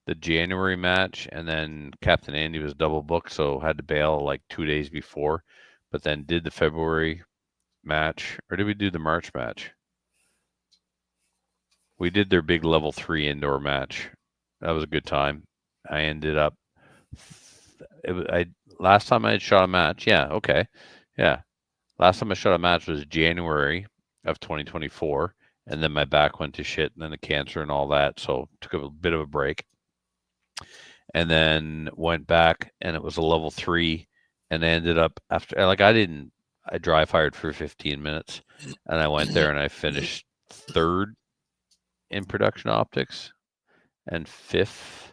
the January match, and then Captain Andy was double booked, so had to bail like 2 days before, but then did the February match. Or did we do the March match? We did their big level 3 indoor match. That was a good time. I ended up last time I had shot a match, last time I shot a match was January of 2024, and then my back went to shit, and then the cancer and all that, so took a bit of a break, and then went back, and it was a level 3, and I ended up after, like, I dry fired for 15 minutes, and I went there and I finished 3rd in production optics and 5th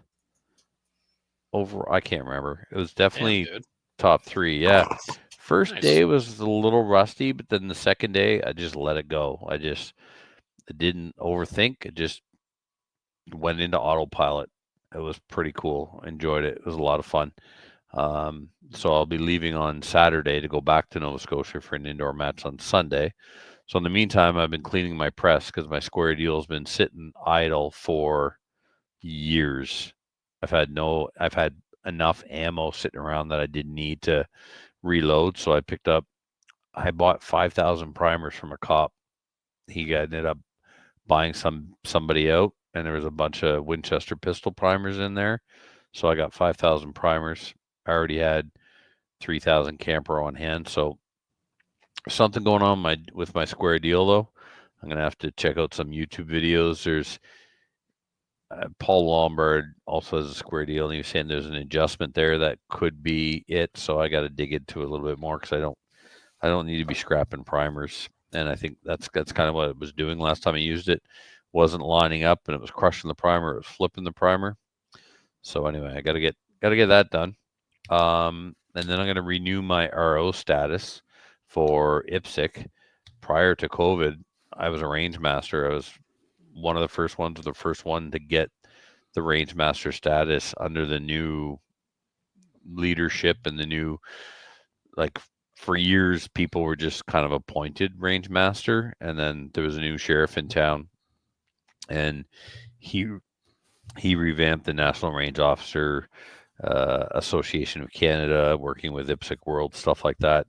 over. I can't remember. It was definitely top 3. Yeah. First Nice. day was a little rusty, but then the second day I just let it go. I didn't overthink. It just went into autopilot. It was pretty cool. Enjoyed it. It was a lot of fun. So I'll be leaving on Saturday to go back to Nova Scotia for an indoor match on Sunday. So in the meantime, I've been cleaning my press because my square deal has been sitting idle for years. I've had enough ammo sitting around that I didn't need to reload. So I bought 5,000 primers from a cop. He ended up buying somebody out, and there was a bunch of Winchester pistol primers in there. So I got 5,000 primers. I already had 3,000 camper on hand. So something going on with my square deal, though. I'm going to have to check out some YouTube videos. There's Paul Lombard also has a square deal, and he was saying there's an adjustment there that could be it. So I got to dig into it a little bit more because I don't need to be scrapping primers. And I think that's kind of what it was doing last time I used it. Wasn't lining up, and it was crushing the primer. It was flipping the primer. So anyway, I got to get that done. And then I'm going to renew my RO status for IPSC. Prior to COVID, I was a range master. I was one of the first ones, or the first one to get the range master status under the new leadership and the new, like, for years, people were just kind of appointed range master, and then there was a new sheriff in town, and he revamped the National Range Officer Association of Canada, working with IPSC World, stuff like that.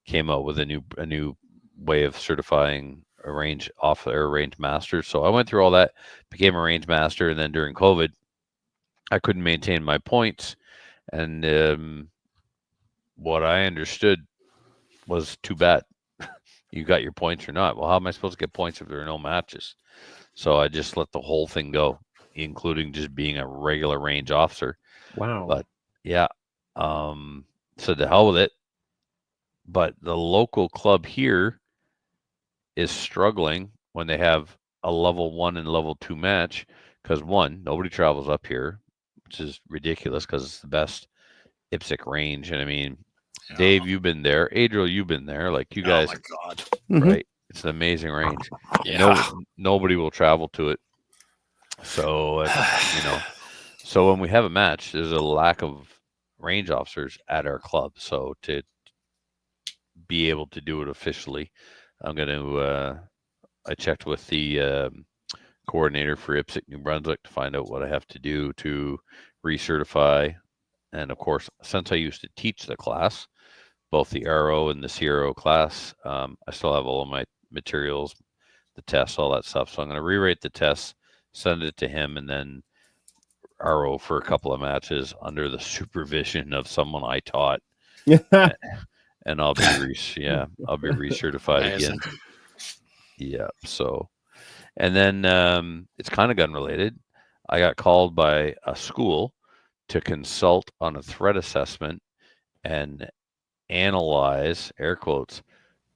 Came out with a new way of certifying a range officer, range master. So I went through all that, became a range master, and then during COVID, I couldn't maintain my points, and what I understood was too bad. You got your points or not. Well, how am I supposed to get points if there are no matches? So I just let the whole thing go. including just being a regular range officer. Wow. But yeah, so to hell with it. But the local club here is struggling when they have a level 1 and level 2 match because, one, nobody travels up here, which is ridiculous because it's the best IPSC range. And I mean, Dave, you've been there. Adriel, you've been there. Like you guys, Oh my god. right? It's an amazing range. Yeah. Nobody will travel to it. So, so when we have a match, there's a lack of range officers at our club. So to be able to do it officially, I'm going to, I checked with the coordinator for IPSC New Brunswick to find out what I have to do to recertify. And of course, since I used to teach the class, both the RO and the CRO class, I still have all of my materials, the tests, all that stuff. So I'm going to rewrite the tests, send it to him, and then RO for a couple of matches under the supervision of someone I taught. And I'll be I'll be recertified again. Yeah. So, and then it's kind of gun related. I got called by a school to consult on a threat assessment and analyze, air quotes,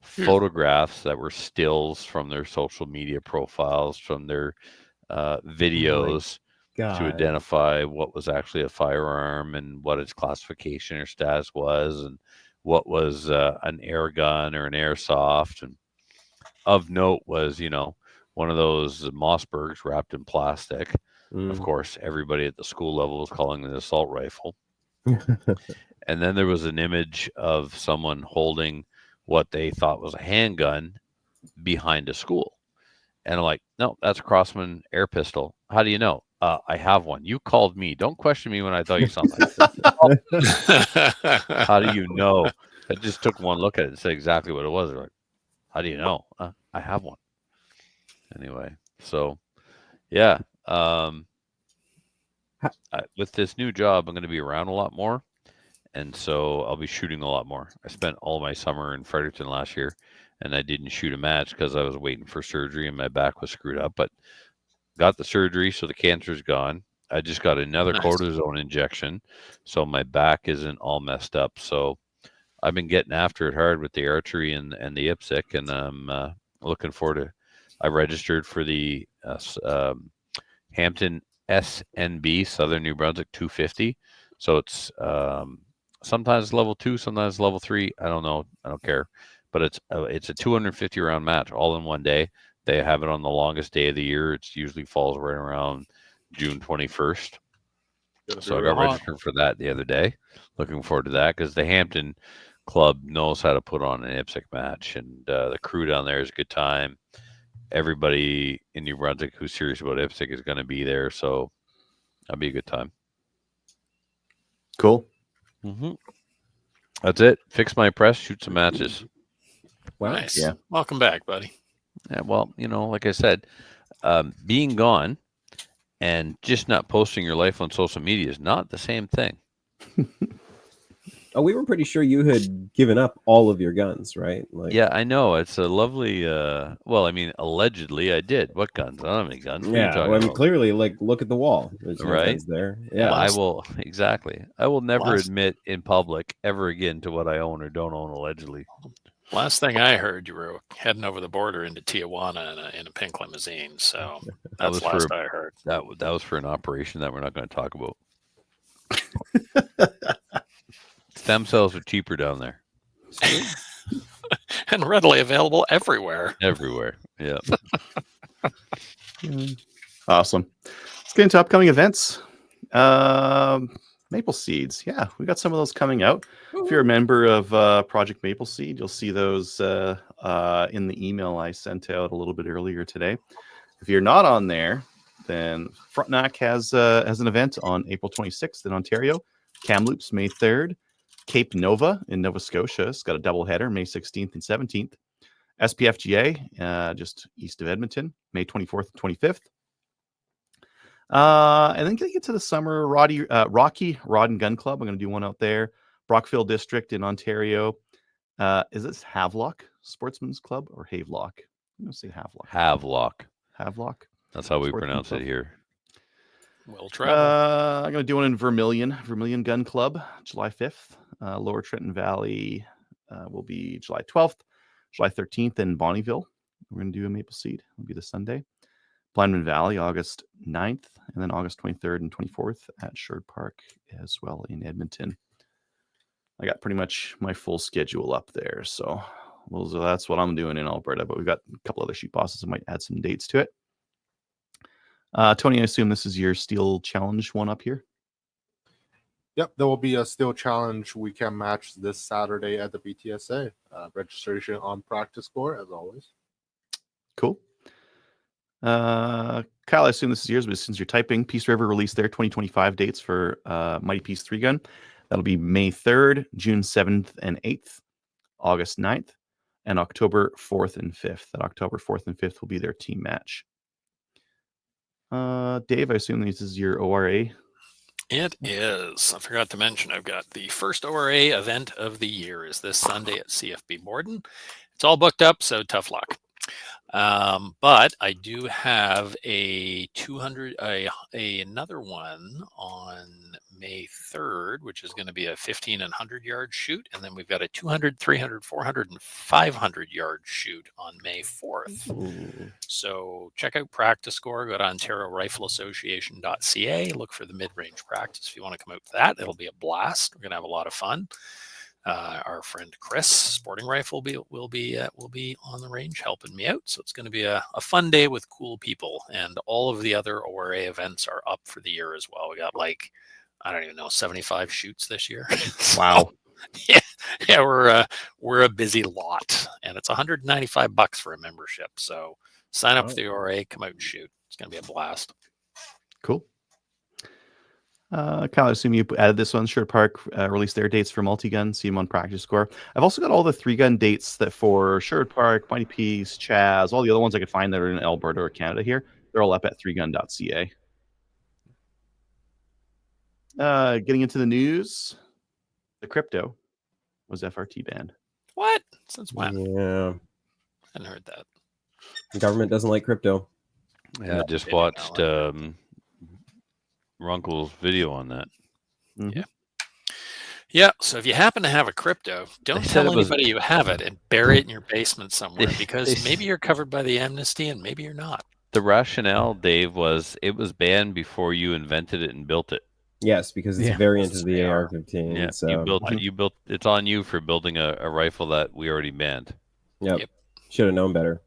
photographs that were stills from their social media profiles, from their videos, to identify what was actually a firearm and what its classification or status was, and what was an air gun or an airsoft. And of note was, one of those Mossbergs wrapped in plastic. Of course, everybody at the school level was calling it an assault rifle. And then there was an image of someone holding what they thought was a handgun behind a school. And I'm like, no, that's a Crossman air pistol. How do you know? I have one. You called me. Don't question me when I thought you saw that. How do you know? I just took one look at it and said exactly what it was. They're like, how do you know? I have one. Anyway, so yeah. With this new job, I'm going to be around a lot more. And so I'll be shooting a lot more. I spent all my summer in Fredericton last year, and I didn't shoot a match because I was waiting for surgery and my back was screwed up. But got the surgery, so the cancer's gone. I just got another cortisone injection, so my back isn't all messed up. So I've been getting after it hard with the archery and the IPSC, and I'm looking forward to. I registered for the Hampton SNB, Southern New Brunswick 250. So it's sometimes level 2, sometimes level 3. I don't know. I don't care. But it's a 250 round match all in one day. They have it on the longest day of the year. It usually falls right around June 21st. So I got registered for that the other day. Looking forward to that because the Hampton club knows how to put on an IPSC match, and the crew down there is a good time. Everybody in New Brunswick who's serious about IPSC is going to be there, so that'll be a good time. Cool. Mm-hmm. That's it. Fix my press, shoot some matches. Wow. Nice. Yeah. Welcome back, buddy. Yeah, well, like I said, being gone and just not posting your life on social media is not the same thing. Oh, we were pretty sure you had given up all of your guns, right? Like, yeah, I know. It's a lovely. Well, I mean, allegedly, I did. What guns? I don't have any guns. What are you yeah. talking Well, I mean, about? clearly, like, look at the wall. There's no Right? guns there. Yeah. I will exactly. I will never Last- admit in public ever again to what I own or don't own allegedly. Last thing I heard, you were heading over the border into Tijuana in a pink limousine. So that's was last for- I heard. That was for an operation that we're not going to talk about. Stem cells are cheaper down there. And readily available everywhere. Everywhere. Yeah. Awesome. Let's get into upcoming events. Maple Seeds. Yeah, we got some of those coming out. If you're a member of Project Maple Seed, you'll see those in the email I sent out a little bit earlier today. If you're not on there, then Frontenac has an event on April 26th in Ontario. Kamloops, May 3rd. Cape Nova in Nova Scotia. It's got a doubleheader, May 16th and 17th. SPFGA, just east of Edmonton, May 24th and 25th. And then get to the summer, Rocky Rod and Gun Club. I'm going to do one out there. Brockville District in Ontario. Is this Havelock Sportsman's Club or Havelock? I'm going to say Havelock. Havelock. Havelock. That's how we Sportsman's pronounce Club. it here. We'll travel. I'm going to do one in Vermilion Gun Club, July 5th. Lower Trenton Valley will be July 12th, July 13th in Bonnieville. We're going to do a Maple Seed. It'll be the Sunday. Blindman Valley, August 9th, and then August 23rd and 24th at Sherwood Park as well in Edmonton. I got pretty much my full schedule up there. So that's what I'm doing in Alberta, but we've got a couple other sheep bosses. I might add some dates to it. Tony, I assume this is your Steel Challenge one up here? Yep, there will be a Steel Challenge weekend match this Saturday at the BTSA. Registration on Practice Score, as always. Cool. Kyle, I assume this is yours, but since you're typing, Peace River released their 2025 dates for Mighty Peace 3 Gun. That'll be May 3rd, June 7th and 8th, August 9th, and October 4th and 5th. That October 4th and 5th will be their team match. Dave, I assume this is your ORA. It is. I forgot to mention I've got the first ORA event of the year is this Sunday at CFB Borden. It's all booked up, so tough luck. But I do have a 200, another one on May 3rd, which is going to be a 15 and 100 yard shoot. And then we've got a 200, 300, 400, and 500 yard shoot on May 4th. Ooh. So check out Practice Score. Go to OntarioRifleAssociation.ca. Look for the mid-range practice if you want to come out to that. It'll be a blast. We're going to have a lot of fun. Our friend Chris, Sporting Rifle, will be on the range helping me out. So it's going to be a fun day with cool people, and all of the other ORA events are up for the year as well. We got like, I don't even know, 75 shoots this year. Wow. Yeah, we're a busy lot, and it's $195 for a membership. So sign up for the ORA, come out and shoot. It's going to be a blast. Cool. Kyle, I assume you added this one. Sherwood Park released their dates for multi-gun. See them on Practice Score. I've also got all the 3-gun dates that for Sherwood Park, Mighty Peace, Chaz, all the other ones I could find that are in Alberta or Canada here. They're all up at 3gun.ca. Getting into the news, the crypto was FRT banned. What? Since when? Yeah. I hadn't heard that. The government doesn't like crypto. Yeah, I just watched Runkle's video on that. Mm-hmm. Yeah. So if you happen to have a crypto, don't They said tell it was- anybody you have it and bury it in your basement somewhere They- because they- maybe you're covered by the amnesty and maybe you're not. The rationale, Dave, was it was banned before you invented it and built it. Yes, because it's Yeah. a variant That's of the AR. AR-15. Yeah, so you built. It's on you for building a rifle that we already banned. Yep. Should have known better.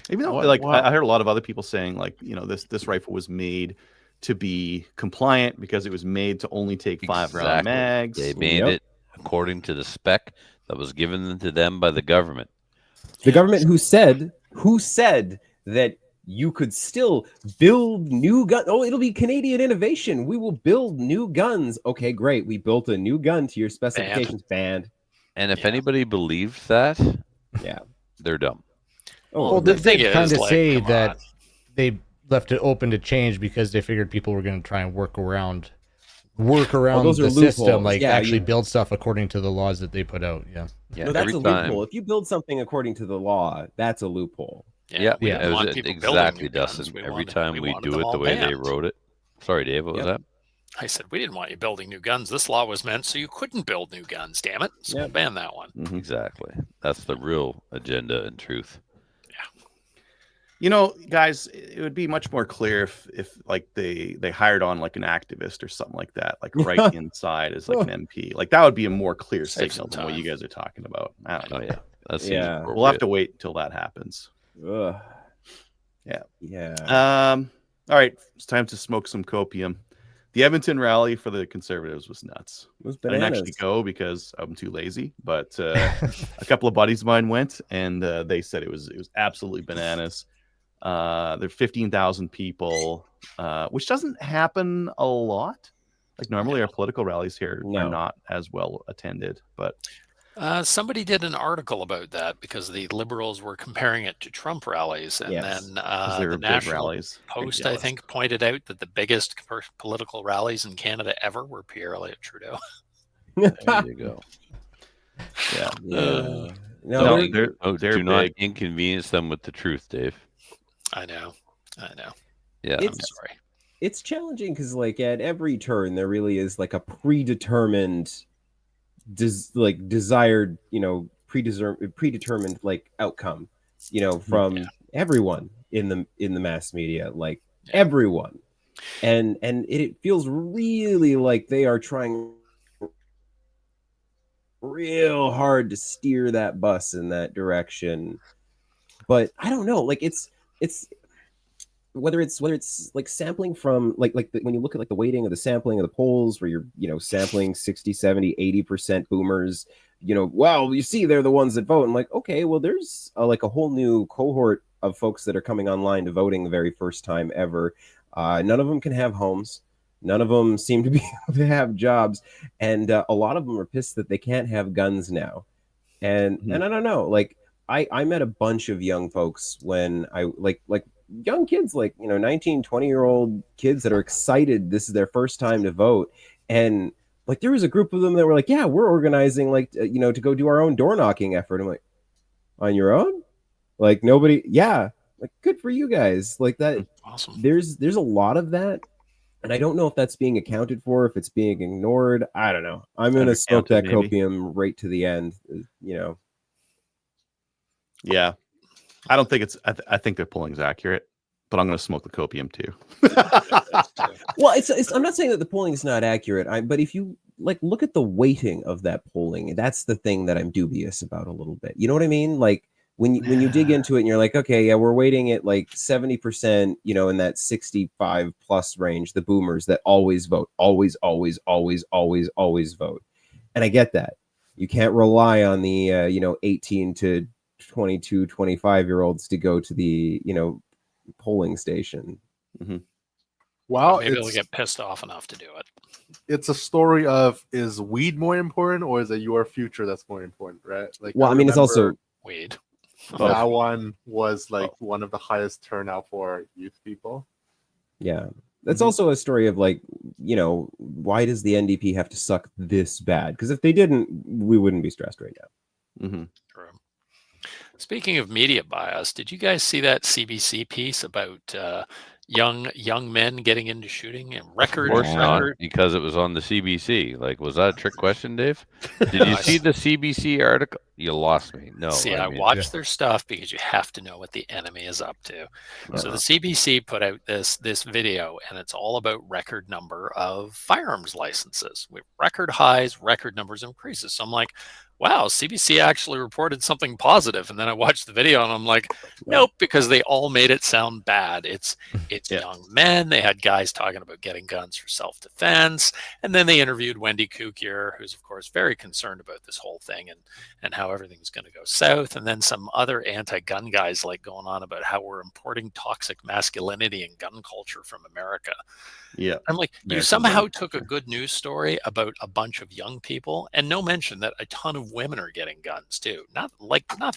Even though, What- wow. I heard a lot of other people saying, like, you know, this rifle was made to be compliant because it was made to only take 5-round Exactly. mags. They made Yep. it according to the spec that was given to them by the government. The government who said that you could still build new guns. Oh, it'll be Canadian innovation. We will build new guns. Okay, great. We built a new gun to your specifications. Banned. And if Yeah. anybody believes that, Yeah. they're dumb. Oh, Well, the they thing kind is, of like, say come that on. they left it open to change because they figured people were going to try and work around those the are system, loopholes. like Yeah, actually you- build stuff according to the laws that they put out. Yeah. Yeah, no, that's every a time. loophole. If you build something according to the law, that's a loophole. Yeah, we yeah, didn't it was want people building exactly, new guns. Dustin. We Every wanted- time we wanted do them it the all way they banned. wrote it. Sorry, Dave. What was Yep. that? I said, we didn't want you building new guns. This law was meant so you couldn't build new guns, damn it. So Yep. we'll ban that one. Mhm. Exactly. That's the real agenda and truth. You know, guys, it would be much more clear if like they hired on like an activist or something like that, like right inside as like an MP. Like that would be a more clear Save signal some than what you time. guys are talking about. I don't know. Oh yeah, that seems Yeah. We'll have appropriate. to wait until that happens. Ugh. Yeah. Yeah. All right, it's time to smoke some copium. The Edmonton rally for the Conservatives was nuts. It was I didn't bananas. actually go because I'm too lazy, but a couple of buddies of mine went, and they said it was absolutely bananas. There are 15,000 people, which doesn't happen a lot. Like normally, our political rallies here No. are not as well attended, but Somebody did an article about that because the Liberals were comparing it to Trump rallies. And Yes, then because they the were big National rallies. Post, I think, pointed out that the biggest political rallies in Canada ever were Pierre Elliott Trudeau. There you go. Yeah. Yeah. No, No, they're Oh, do not big. inconvenience them with the truth, Dave. I know. Yeah. I'm sorry. It's challenging because like at every turn there really is like a predetermined desired, predetermined like outcome, from everyone in the mass media, like everyone. And it feels really like they are trying real hard to steer that bus in that direction. But I don't know, like it's whether it's like sampling from when you look at like the weighting of the sampling of the polls where you're sampling 60, 70, 80% boomers, well, you see they're the ones that vote. And like, okay, well, there's like a whole new cohort of folks that are coming online to voting the very first time ever. None of them can have homes. None of them seem to be able to have jobs, and a lot of them are pissed that they can't have guns now. And I don't know, like I met a bunch of young folks when I like young kids, like 19, 20-year-old kids that are excited this is their first time to vote. And like there was a group of them that were like, yeah, we're organizing like to go do our own door knocking effort. I'm like, on your own? Like nobody? Yeah, like good for you guys. Like that. Awesome. There's a lot of that, and I don't know if that's being accounted for, if it's being ignored. I don't know. I'm gonna smoke that copium right to the end. Yeah, I don't think it's. I think their polling's accurate, but I'm going to smoke the copium too. Well, it's. I'm not saying that the polling is not accurate. But if you like look at the weighting of that polling, that's the thing that I'm dubious about a little bit. You know what I mean? Like when you dig into it and you're like, okay, yeah, we're weighting it like 70%, in that 65 plus range, the boomers that always vote, always vote. And I get that. You can't rely on the 18 to 22, 25-year-olds to go to the polling station. Mm-hmm. Well, maybe they'll get pissed off enough to do it. It's a story of, is weed more important or is it your future that's more important, right? Like, well, I mean, it's also weed. That one was like one of the highest turnout for youth people. Yeah. That's also a story of like, why does the NDP have to suck this bad? Because if they didn't, we wouldn't be stressed right now. Mm-hmm. True. Speaking of media bias, did you guys see that CBC piece about young men getting into shooting and record? Of course not, because it was on the CBC. Like, was that a trick question, Dave? Did you see the CBC article? You lost me. No. See, I watched their stuff because you have to know what the enemy is up to. So the CBC put out this video, and it's all about record number of firearms licenses with record highs, record numbers of increases. So I'm like, wow, CBC actually reported something positive. And then I watched the video and I'm like, nope, because they all made it sound bad. It's young men. They had guys talking about getting guns for self-defense. And then they interviewed Wendy Kukier, who's of course very concerned about this whole thing and how everything's going to go south. And then some other anti-gun guys like going on about how we're importing toxic masculinity and gun culture from America. Yeah. I'm like, you somehow took a good news story about a bunch of young people and no mention that a ton of women are getting guns too. Nothing about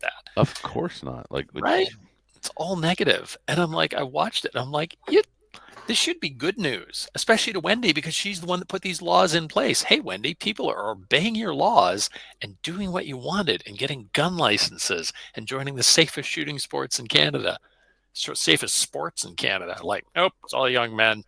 that. Of course not. Like, right? It's all negative. And I'm like, I watched it. And I'm like, this should be good news, especially to Wendy, because she's the one that put these laws in place. Hey, Wendy, people are obeying your laws and doing what you wanted and getting gun licenses and joining the safest shooting sports in Canada. Safest sports in Canada. Like, nope, it's all young men,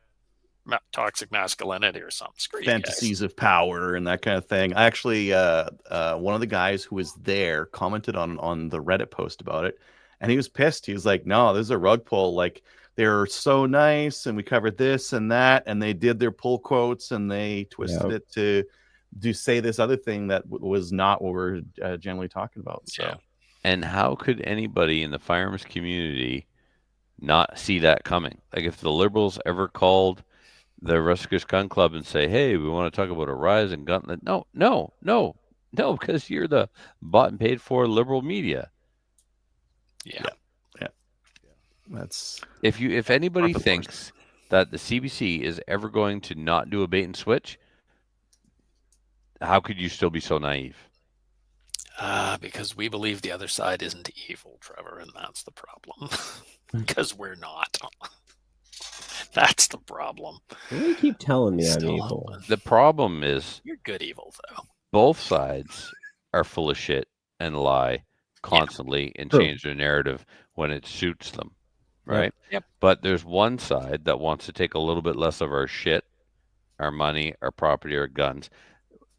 toxic masculinity or something. Screw fantasies of power and that kind of thing. I actually, one of the guys who was there commented on the Reddit post about it, and he was pissed. He was like, "No, this is a rug pull. Like, they're so nice, and we covered this and that, and they did their pull quotes, and they twisted it to say this other thing that was not what we're generally talking about." So, yeah. And how could anybody in the firearms community not see that coming? Like, if the Liberals ever called the Ruskish Gun Club and say, "Hey, we want to talk about a rise in gun," no, because you're the bought and paid for liberal media. Yeah. That's if anybody thinks that the CBC is ever going to not do a bait and switch, how could you still be so naive? Because we believe the other side isn't evil, Trevor, and that's the problem. Because we're not. That's the problem. You keep telling me I'm evil. The problem is you're good evil, though. Both sides are full of shit and lie constantly and change their narrative when it suits them. right? Yep. But there's one side that wants to take a little bit less of our shit, our money, our property, our guns.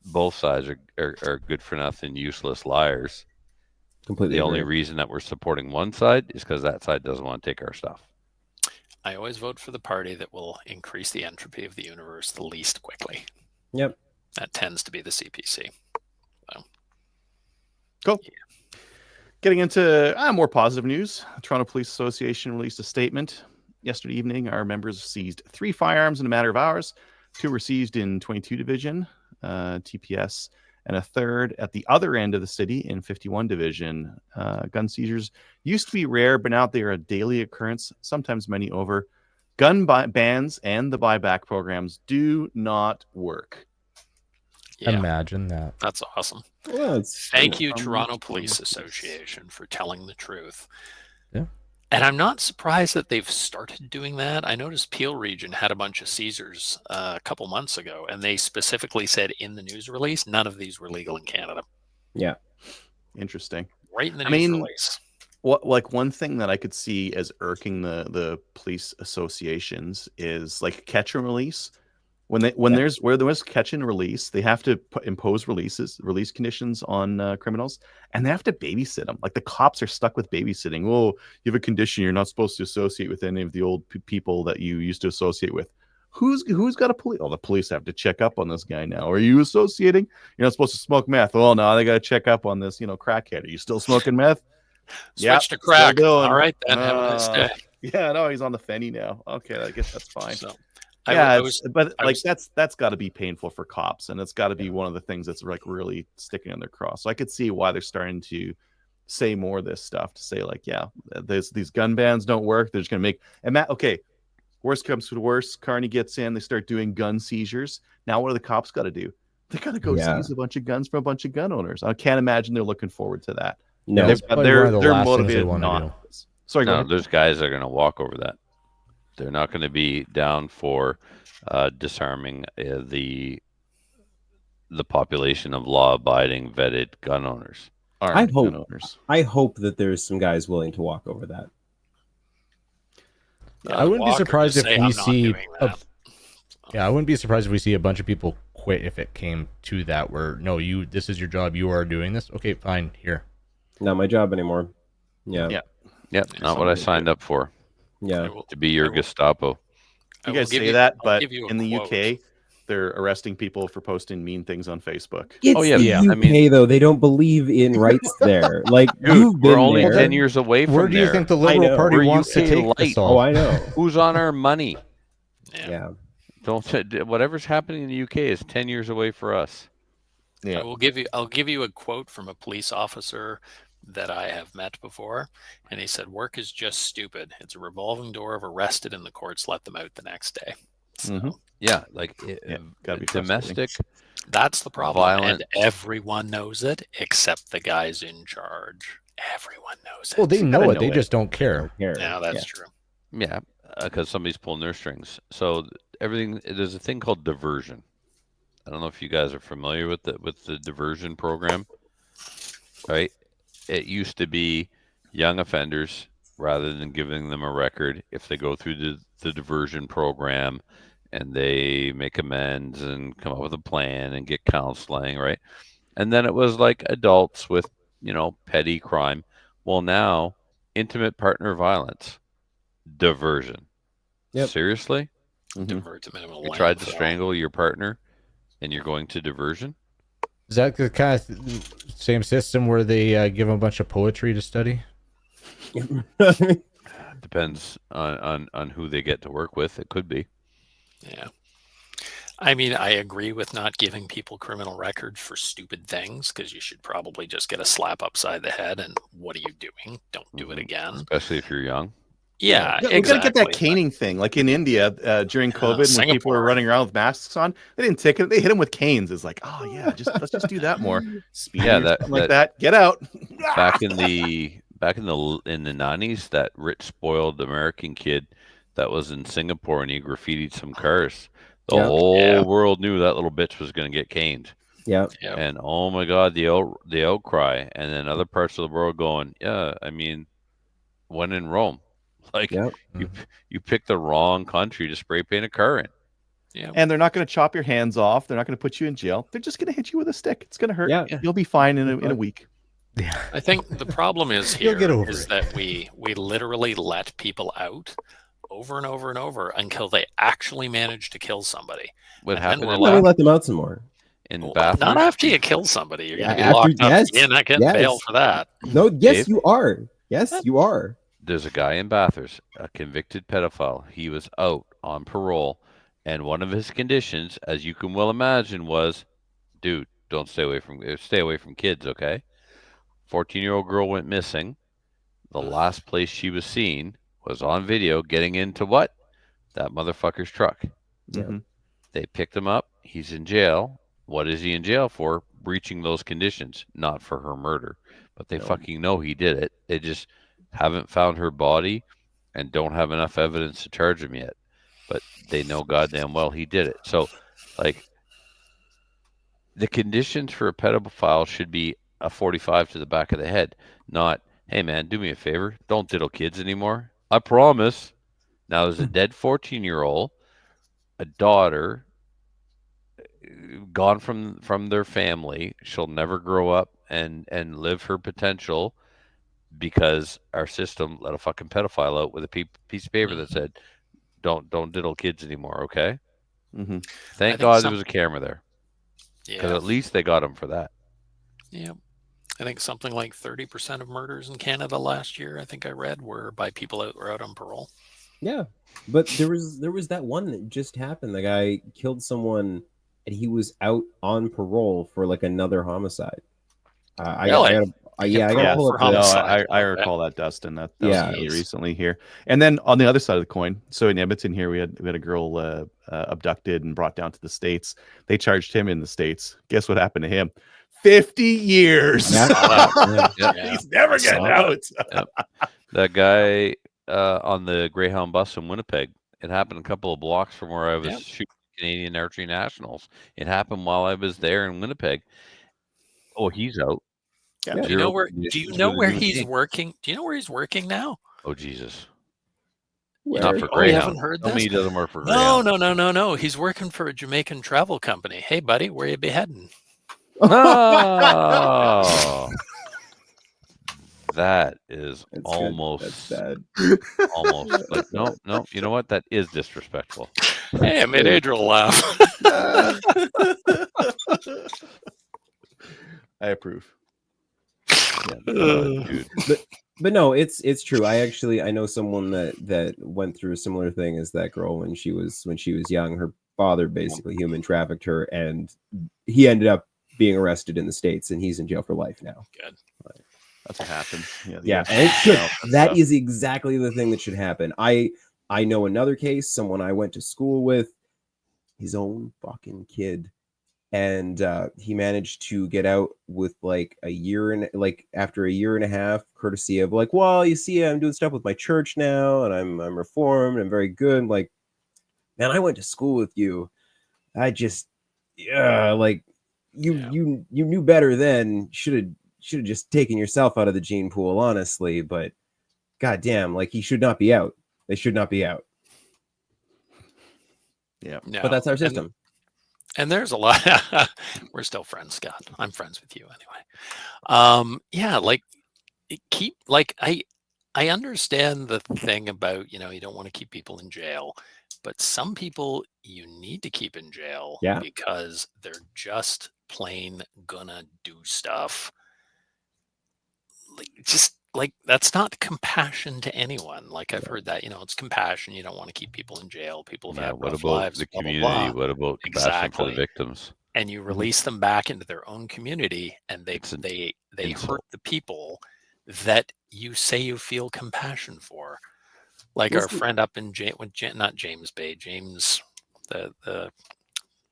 Both sides are good for nothing, useless liars. Completely The only agree. reason that we're supporting one side is because that side doesn't want to take our stuff. I always vote for the party that will increase the entropy of the universe the least quickly. Yep. That tends to be the CPC. Cool. Getting into more positive news, the Toronto Police Association released a statement yesterday evening. Our members seized 3 firearms in a matter of hours. 2 were seized in 22 Division, TPS, and a third at the other end of the city in 51 Division. Gun seizures used to be rare, but now they are a daily occurrence, sometimes many over. Gun bans and the buyback programs do not work. Yeah, Imagine that. that's awesome. Well, it's Thank you, from Toronto the Police police. Association, for telling the truth. Yeah. And I'm not surprised that they've started doing that. I noticed Peel Region had a bunch of seizures a couple months ago, and they specifically said in the news release, none of these were legal in Canada. Yeah. Interesting. Right in the I news mean, release. What, like, one thing that I could see as irking the police associations is like catch and release. When there's catch and release, they have to impose release conditions on criminals, and they have to babysit them. Like, the cops are stuck with babysitting. Oh, you have a condition, you're not supposed to associate with any of the old people that you used to associate with. Who's got a police? Oh, the police have to check up on this guy now. Are you associating? You're not supposed to smoke meth. Oh, no, they got to check up on this, crackhead. Are you still smoking meth? Switch to still crack. doing. All right, then. Have a nice day. Yeah, no, he's on the Fenny now. Okay, I guess that's fine. So, that's got to be painful for cops, and it's got to be one of the things that's like really sticking on their cross. So I could see why they're starting to say more of this stuff, to say like, yeah, these gun bans don't work. They're just gonna make okay. Worst comes to the worst, Carney gets in. They start doing gun seizures. Now what do the cops got to do? They got to go seize a bunch of guns from a bunch of gun owners. I can't imagine they're looking forward to that. No. That's probably one of the they're last things they motivated wanna not. do. Sorry, go No, ahead. there's guys that are going to walk over that. They're not going to be down for disarming the population of law-abiding, vetted gun owners. Armed hope- gun owners. I hope that there's some guys willing to walk over that. I wouldn't be walk or surprised just if say, we "I'm not see. doing that." Yeah, I wouldn't be surprised if we see a bunch of people quit if it came to that. Where no, this is your job. You are doing this. Okay, fine. Here. Not my job anymore. Yeah. Yeah. Yep, not what I signed up for, Yeah. to be your Gestapo. You guys say that, but in the UK, they're arresting people for posting mean things on Facebook. It's Oh, yeah, the yeah. UK, I mean- though. They don't believe in rights there. Like, Dude, you've we're been only there. 10 years away from Where do you there. think the I Liberal know. Party We're wants to UK take light. this Oh, all? I know. Who's on our money? Yeah. Yeah. Whatever's happening in the UK is 10 years away for us. Yeah. I'll give you a quote from a police officer that I have met before, and he said, "Work is just stupid. It's a revolving door of arrested, and the courts let them out the next day." So Mhm. Yeah, like gotta be domestic. that's the problem, Violent. and everyone knows it except the guys in charge. Everyone knows it. Well, they gotta know it. know They it. just don't care. Here. Yeah, that's true. Yeah, because somebody's pulling their strings. So everything, there's a thing called diversion. I don't know if you guys are familiar with the diversion program, right? It used to be young offenders, rather than giving them a record, if they go through the diversion program and they make amends and come up with a plan and get counseling, right? And then it was like adults with, petty crime. Well, now intimate partner violence, diversion. Yep. Seriously? Mhm. Divert to minimal. You tried to landfill. strangle your partner and you're going to diversion? Is that the kind of same system where they give them a bunch of poetry to study? Depends on who they get to work with. It could be. Yeah. I mean, I agree with not giving people criminal records for stupid things, because you should probably just get a slap upside the head and what are you doing? Don't do it Mhm. again. Especially if you're young. Yeah, We gotta get that caning thing, like in India during COVID, when people Singapore. were running around with masks on. They didn't take it; they hit them with canes. It's like, oh yeah, let's just do that more. Speed Yeah, or that- something like that. Get out. Back in the 90s, that rich spoiled American kid that was in Singapore and he graffitied some cars. The Yeah. whole Yeah. world knew that little bitch was going to get caned. Yeah. Yeah. And oh my God, the outcry. And then other parts of the world going, yeah, I mean, when in Rome, Like Yep. you picked the wrong country to spray paint a car in. Yeah. And they're not going to chop your hands off. They're not going to put you in jail. They're just going to hit you with a stick. It's going to hurt. Yeah. You'll be fine in a week. Yeah. I think the problem is You'll here get over is it. that we literally let people out over and over and over until they actually manage to kill somebody. What And then happened we're in, Let me left- let them out some more. in Well, not Bathurst? after you kill somebody. You're going to Yeah, be after- locked up. yes, You're not getting yes. bail for that. No, yes, Dave? you are. Yes, you are. There's a guy in Bathurst, a convicted pedophile. He was out on parole, and one of his conditions, as you can well imagine, was, dude, don't stay away from kids, okay? 14-year-old girl went missing. The last place she was seen was on video getting into what? That motherfucker's truck. Yeah. Mhm. They picked him up. He's in jail. What is he in jail for? Breaching those conditions, not for her murder. But they No. fucking know he did it. They just haven't found her body and don't have enough evidence to charge him yet. But they know goddamn well he did it. So, like, the conditions for a pedophile should be a 45 to the back of the head, not, hey man, do me a favor, don't diddle kids anymore. I promise. Now there's a dead 14-year-old, a daughter, gone from their family. She'll never grow up and live her potential because our system let a fucking pedophile out with a piece of paper that said, don't diddle kids anymore, okay? Mhm. Thank think God some- there was a camera there, because Yeah. at least they got him for that. Yeah. I think something like 30% of murders in Canada last year, I think I read, were by people who were out on parole. Yeah, but there was that one that just happened. The guy killed someone, and he was out on parole for like another homicide. I Really? gotta Yeah, gotta pull for up the- No, homicide. I Okay. recall that, Dustin. That was Yeah. really recently here. And then on the other side of the coin, so in Edmonton here, we had a girl abducted and brought down to the States. They charged him in the States. Guess what happened to him? 50 years. Yeah. Yeah. He's never I saw getting that. out. That guy on the Greyhound bus in Winnipeg. It happened a couple of blocks from where I was Yep. shooting Canadian Archery Nationals. It happened while I was there in Winnipeg. Oh, he's out. Yeah. Yeah. Do you know where Conditions he's with a working? Do you know where he's working now? Oh Jesus! Where? Not for Oh, you Greyhound. haven't heard Tell me this? he doesn't work for No, Greyhound. no. He's working for a Jamaican travel company. Hey, buddy, where you be heading? Oh, that is That's good. almost That's bad. almost like no. You know what? That is disrespectful. Hey, I made Adriel laugh. I approve. Dude. But no, it's true. I know someone that went through a similar thing as that girl when she was young. Her father basically human trafficked her, and he ended up being arrested in the States, and he's in jail for life now. Good. That's what happened. the Yeah, FBI and it should. out and That stuff. is exactly the thing that should happen. I know another case, someone I went to school with, his own fucking kid, and he managed to get out with like after a year and a half, courtesy of like, well, you see, I'm doing stuff with my church now, and I'm reformed, I'm very good. Like, man, I went to school with you. I just, like you knew better then. Should have just taken yourself out of the gene pool, honestly. But goddamn, like he should not be out. They should not be out. Yeah. No. But that's our system. And there's a lot. We're still friends, Scott. I'm friends with you anyway. Yeah, like I understand the thing about, you don't want to keep people in jail, but some people you need to keep in jail Yeah. because they're just plain gonna do stuff. Like that's not compassion to anyone. Like I've heard that, it's compassion. You don't want to keep people in jail. People have Yeah. had What rough about lives, the blah, blah, community? blah. What about compassion for Exactly. the victims? And you release them back into their own community, and they It's an they insult. hurt the people that you say you feel compassion for. Like our Listen- friend up in not James Bay, James, the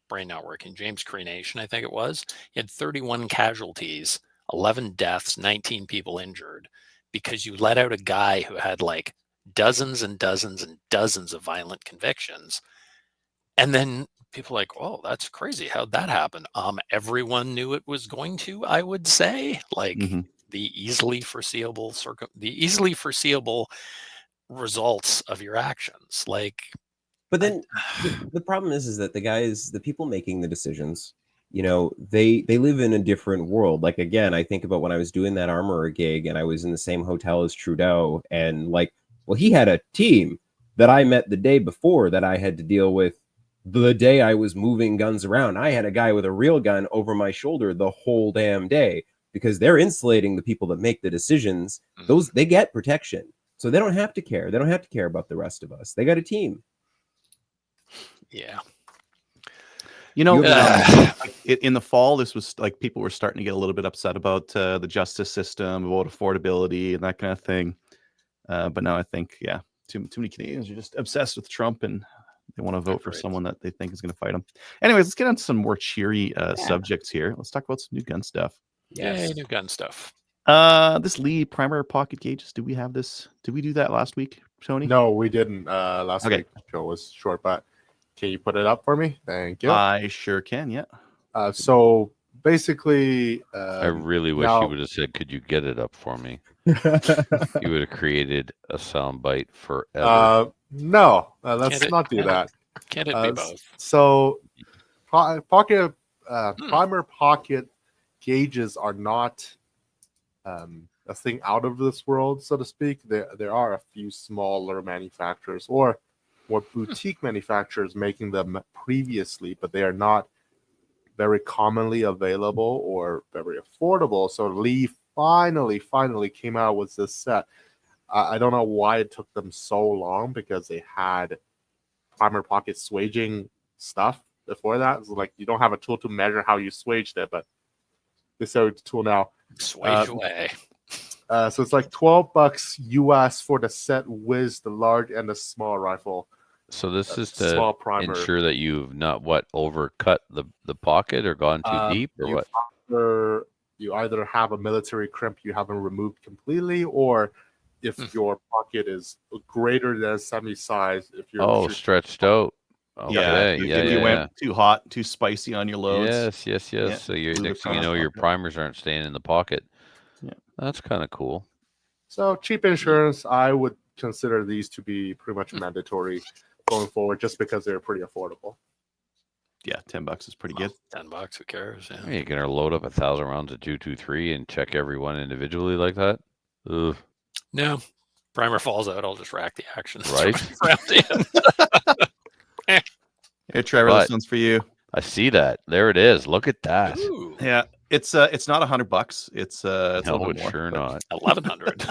brain not working, James Cremation, I think it was. He had 31 casualties, 11 deaths, 19 people injured, because you let out a guy who had like dozens and dozens and dozens of violent convictions. And then people are like, oh, that's crazy. How'd that happen? Everyone knew it was going to, I would say. Like Mhm. the easily foreseeable results of your actions. Like, But then the problem is that the people making the decisions, they live in a different world. Like, again, I think about when I was doing that Armorer gig and I was in the same hotel as Trudeau, and like, well, he had a team that I met the day before that I had to deal with the day I was moving guns around. I had a guy with a real gun over my shoulder the whole damn day because they're insulating the people that make the decisions. They get protection. So they don't have to care. They don't have to care about the rest of us. They got a team. yeah. You know, Yeah. in the fall, this was like people were starting to get a little bit upset about the justice system, about affordability and that kind of thing. But now I think, too many Canadians are just obsessed with Trump and they want to vote for someone that they think is going to fight them. Anyways, let's get on to some more cheery subjects here. Let's talk about some new gun stuff. Yay, new gun stuff. This Lee primer pocket gauges. Did we have this? Did we do that last week, Tony? No, we didn't. Last week show was short, but can you put it up for me? Thank you. I sure can. Yeah. So basically, I really wish you would have said, "Could you get it up for me?" You would have created a soundbite forever. No, let's not do that. Can't it be both? So, pocket primer pocket gauges are not a thing out of this world, so to speak. There are a few smaller manufacturers or more boutique manufacturers making them previously, but they are not very commonly available or very affordable. So Lee finally came out with this set. I don't know why it took them so long because they had primer pocket swaging stuff before that. So like you don't have a tool to measure how you swaged it, but they started the tool now. Swage away. So it's like $12 US for the set with the large and the small rifle. So this is small to primer. ensure that you've not overcut the pocket or gone too deep or what? You either have a military crimp you haven't removed completely, or if your pocket is greater than semi size, if you're stretched out. Okay. If you went too hot, too spicy on your loads. Yes. Yeah. So next thing you know, your primers aren't staying in the pocket. Yeah, that's kind of cool. So cheap insurance, I would consider these to be pretty much mandatory going forward, just because they're pretty affordable. Yeah, $10 is pretty good. $10, who cares? Yeah. You're gonna load up 1,000 rounds of 223 and check every one individually like that? Ugh. No, primer falls out. I'll just rack the action. Right. Here, Trevor, this one's for you. I see that. There it is. Look at that. Ooh. Yeah, it's not $100. It's a little bit more. Sure not. 1,100.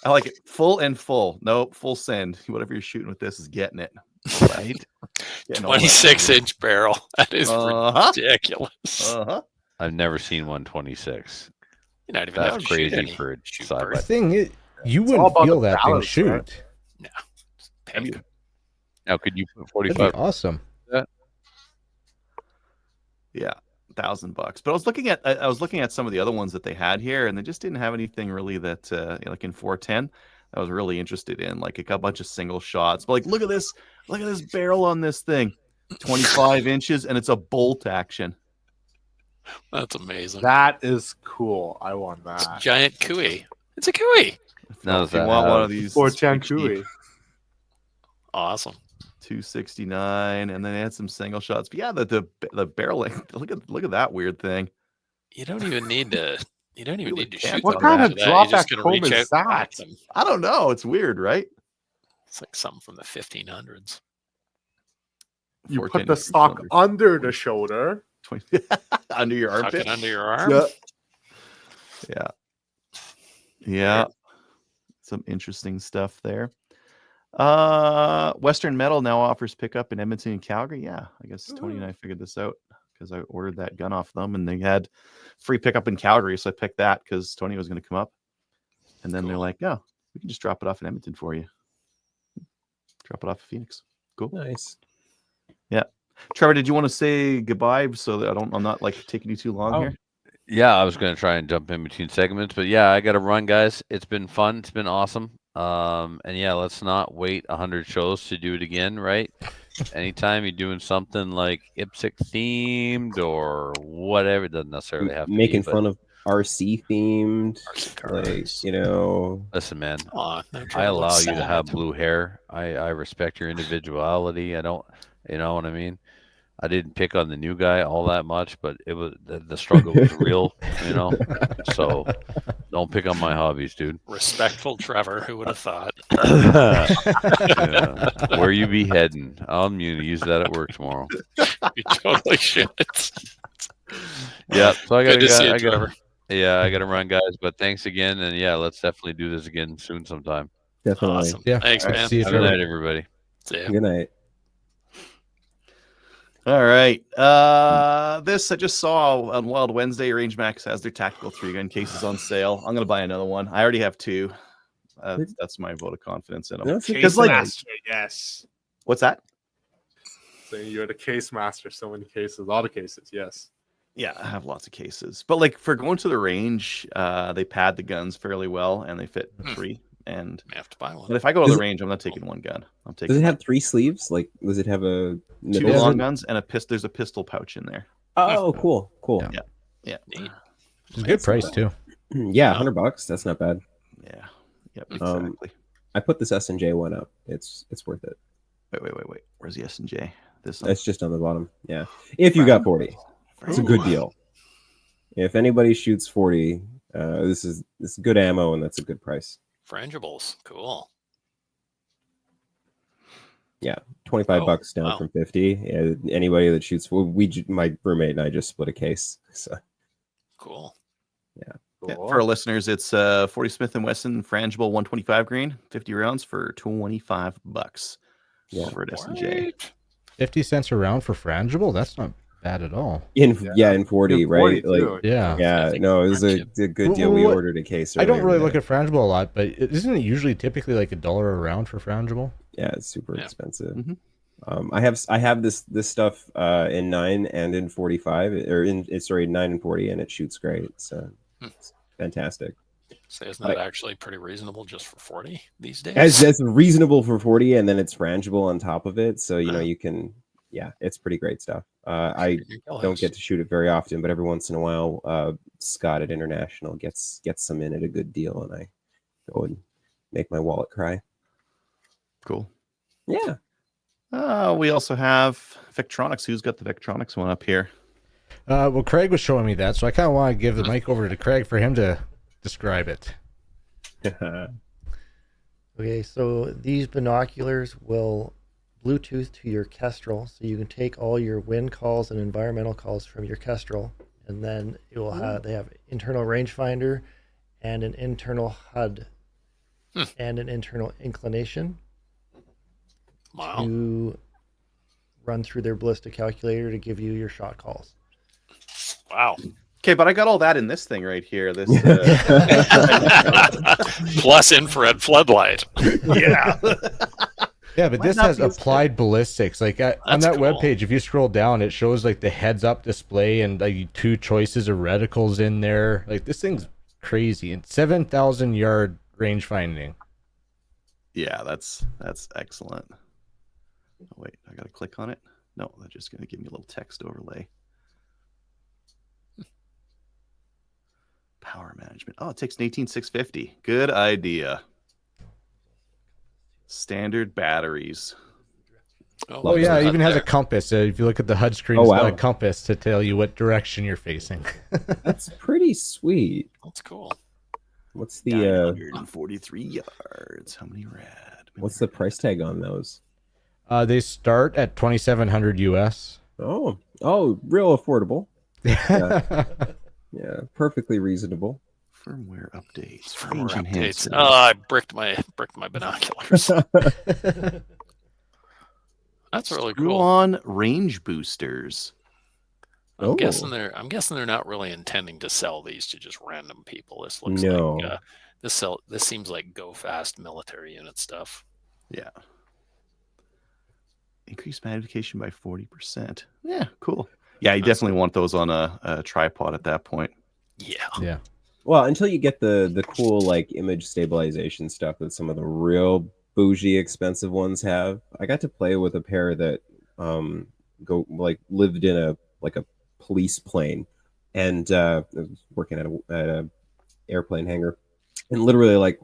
I like it. Full and full. No, full send. Whatever you're shooting with this is getting it. Right? 26-inch barrel. That is ridiculous. I've never seen 126. You're not even That's crazy for side by. The thing is, you wouldn't feel that thing shoot. Right? No. Painful. Now, could you put That'd 45? be awesome. Yeah, $1,000. But I was looking at some of the other ones that they had here, and they just didn't have anything really that like in 410 I was really interested in, like a bunch of single shots. But like, look at this barrel on this thing, 25 inches, and it's a bolt action. That's amazing. That is cool. I want that. It's a giant Cooey. It's a Cooey. No, If you want one of these 410 cheap, Cooey. Awesome. $269, and then they had some single shots. But yeah, the barrel length. Look at that weird thing. You don't even need to. You don't even need to shoot. What them kind of after that. You're just drawback gonna comb reach is out and whack that? them. I don't know. It's weird, right? It's like something from the 1500s. You 410 put the inches stock under the shoulder. under your Tuck armpit. it under your arm. Yeah. Some interesting stuff there. Western Metal now offers pickup in Edmonton and Calgary. Yeah, I guess Tony and I figured this out because I ordered that gun off them, and they had free pickup in Calgary, so I picked that because Tony was going to come up. And then they're like, "Yeah, we can just drop it off in Edmonton for you. Drop it off in Phoenix. Cool, Nice. Yeah, Trevor, did you want to say goodbye so that I'm not like taking you too long here? Yeah, I was going to try and jump in between segments, but yeah, I got to run, guys. It's been fun. It's been awesome. And yeah, let's not wait 100 shows to do it again, right? Anytime you're doing something like IPSC themed or whatever, it doesn't necessarily have to Making be, fun of RC themed, RC like cars. you know. Listen, man, Aw, no I Trevor allow looks you to have sad. blue hair. I respect your individuality. I don't, you know what I mean? I didn't pick on the new guy all that much, but it was the struggle was real, you know. So don't pick on my hobbies, dude. Respectful Trevor. Who would have thought? Yeah. Where you be heading? I'm gonna use that at work tomorrow. You totally should. Yeah. So I Good gotta, to see you, I gotta, Trevor. yeah, I gotta run, guys. But thanks again, and yeah, let's definitely do this again soon sometime. Definitely. Awesome. Yeah. Thanks, All right, man. See you, Good Trevor. night, everybody. See ya. Good night. All right. This I just saw on Wild Wednesday. Range Max has their tactical 3-gun cases on sale. I'm gonna buy another one. I already have 2. That's my vote of confidence in them. That's a Case good master, yes. What's that? Saying you're the case master. So many cases, a lot of cases. Yes. Yeah, I have lots of cases. But like for going to the range, they pad the guns fairly well and they fit 3. And May have to buy one. but if I go to Does the it- range, I'm not taking one gun. I'm Does taking it have 3 sleeves? Like, does it have a 2 middle? Yeah, long it- guns and a pistol. There's a pistol pouch in there. Oh, cool. Yeah. Neat. It's a good price too. Yeah, $100. That's not bad. Yeah. Yep. Um, Exactly. I put this S&J one up. It's worth it. Wait. Where's the S&J? This one. It's just on the bottom. Yeah. If you got 40, it's a good deal. If anybody shoots 40, this is good ammo and that's a good price. Frangibles. Cool. 25 Oh, bucks down wow. from 50. Yeah, anybody that shoots, my roommate and I just split a case. So Cool. Yeah, Cool. for our listeners, it's 40 Smith & Wesson frangible 125 grain, 50 rounds for $25. Yeah. Over at S&J. What? 50 cents a round for frangible. That's not bad at all. in 40, In 40 right? Like, too. Yeah. yeah, think no, it was a friendship. good deal. We What- ordered a case. I don't earlier really today. look at frangible a lot, but isn't it usually typically like $1 a round for frangible? Yeah, it's super Yeah. expensive. Mhm. I have this stuff in 9 and in 45, or in 9 and 40, and it shoots great. So it's fantastic. So isn't that actually pretty reasonable just for 40 these days? That's reasonable for 40, and then it's frangible on top of it. So Uh-huh. you can, it's pretty great stuff. I Your kill don't house. get to shoot it very often, but every once in a while, Scott at International gets some in at a good deal, and I go and make my wallet cry. Cool. Yeah. We also have Vectronics. Who's got the Vectronics one up here? Well, Craig was showing me that, so I kind of want to give the mic over to Craig for him to describe it. Okay, so these binoculars will Bluetooth to your Kestrel, so you can take all your wind calls and environmental calls from your Kestrel, and then it will they have internal rangefinder and an internal HUD and an internal inclination Wow. to run through their ballistic calculator to give you your shot calls. Wow. Okay, but I got all that in this thing right here. This Plus infrared floodlight. yeah. Yeah, but Might this not has be as applied ballistics. Like on That's that cool. webpage, if you scroll down, it shows like the heads-up display and like 2 choices of reticles in there. Like this thing's crazy. And 7,000 yard range finding. Yeah, that's excellent. Oh, wait, I gotta click on it. No, they're just gonna give me a little text overlay. Power management. Oh, it takes an 18650. Good idea. Standard batteries. Oh yeah, it even has a there. compass. If you look at the HUD screen, Oh, it's got wow. a compass to tell you what direction you're facing. That's pretty sweet. That's cool. What's the 943 yards. How many rad? what's the price tag on those? They start at 2,700 US. Oh, real affordable. Yeah, perfectly reasonable. Firmware updates. Firmware range updates. enhancers. Oh, I bricked my binoculars. That's really cool. Screw-on range boosters. Oh. I'm guessing they're not really intending to sell these to just random people. This looks No. like this seems like go fast military unit stuff. Yeah. Increase magnification by 40%. Yeah, cool. Yeah, you That's definitely want those on a tripod at that point. Yeah. Yeah. Well, until you get the cool like image stabilization stuff that some of the real bougie expensive ones have. I got to play with a pair that lived in a police plane and I was working at a airplane hangar, and literally like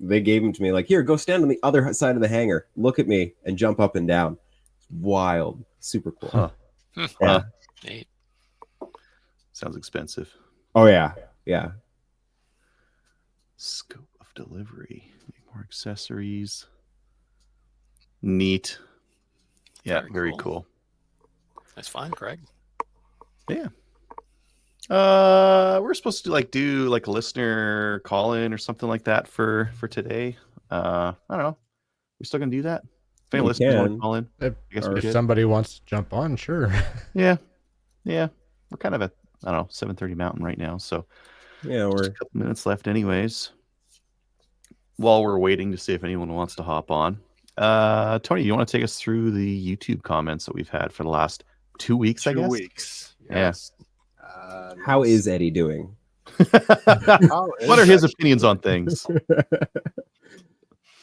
they gave them to me like, here, go stand on the other side of the hangar, look at me, and jump up and down. It's wild, super cool. Huh. Yeah. Huh. Neat. Sounds expensive. Oh yeah, yeah. Scope of delivery. More accessories. Neat. Yeah, very cool. That's fine, Craig. Yeah. We're supposed to do like a listener call in or something like that for today. I don't know. We still gonna do that? If any You listeners want to can. call in, I guess we If could. somebody wants to jump on, sure. Yeah. We're kind of at 7:30 Mountain right now, so Yeah, just a couple minutes left, anyways. While we're waiting to see if anyone wants to hop on, Tony, you want to take us through the YouTube comments that we've had for the last 2 weeks? 2 I guess. weeks. Yeah. Yes. how is Eddie doing? What are his opinions on things? We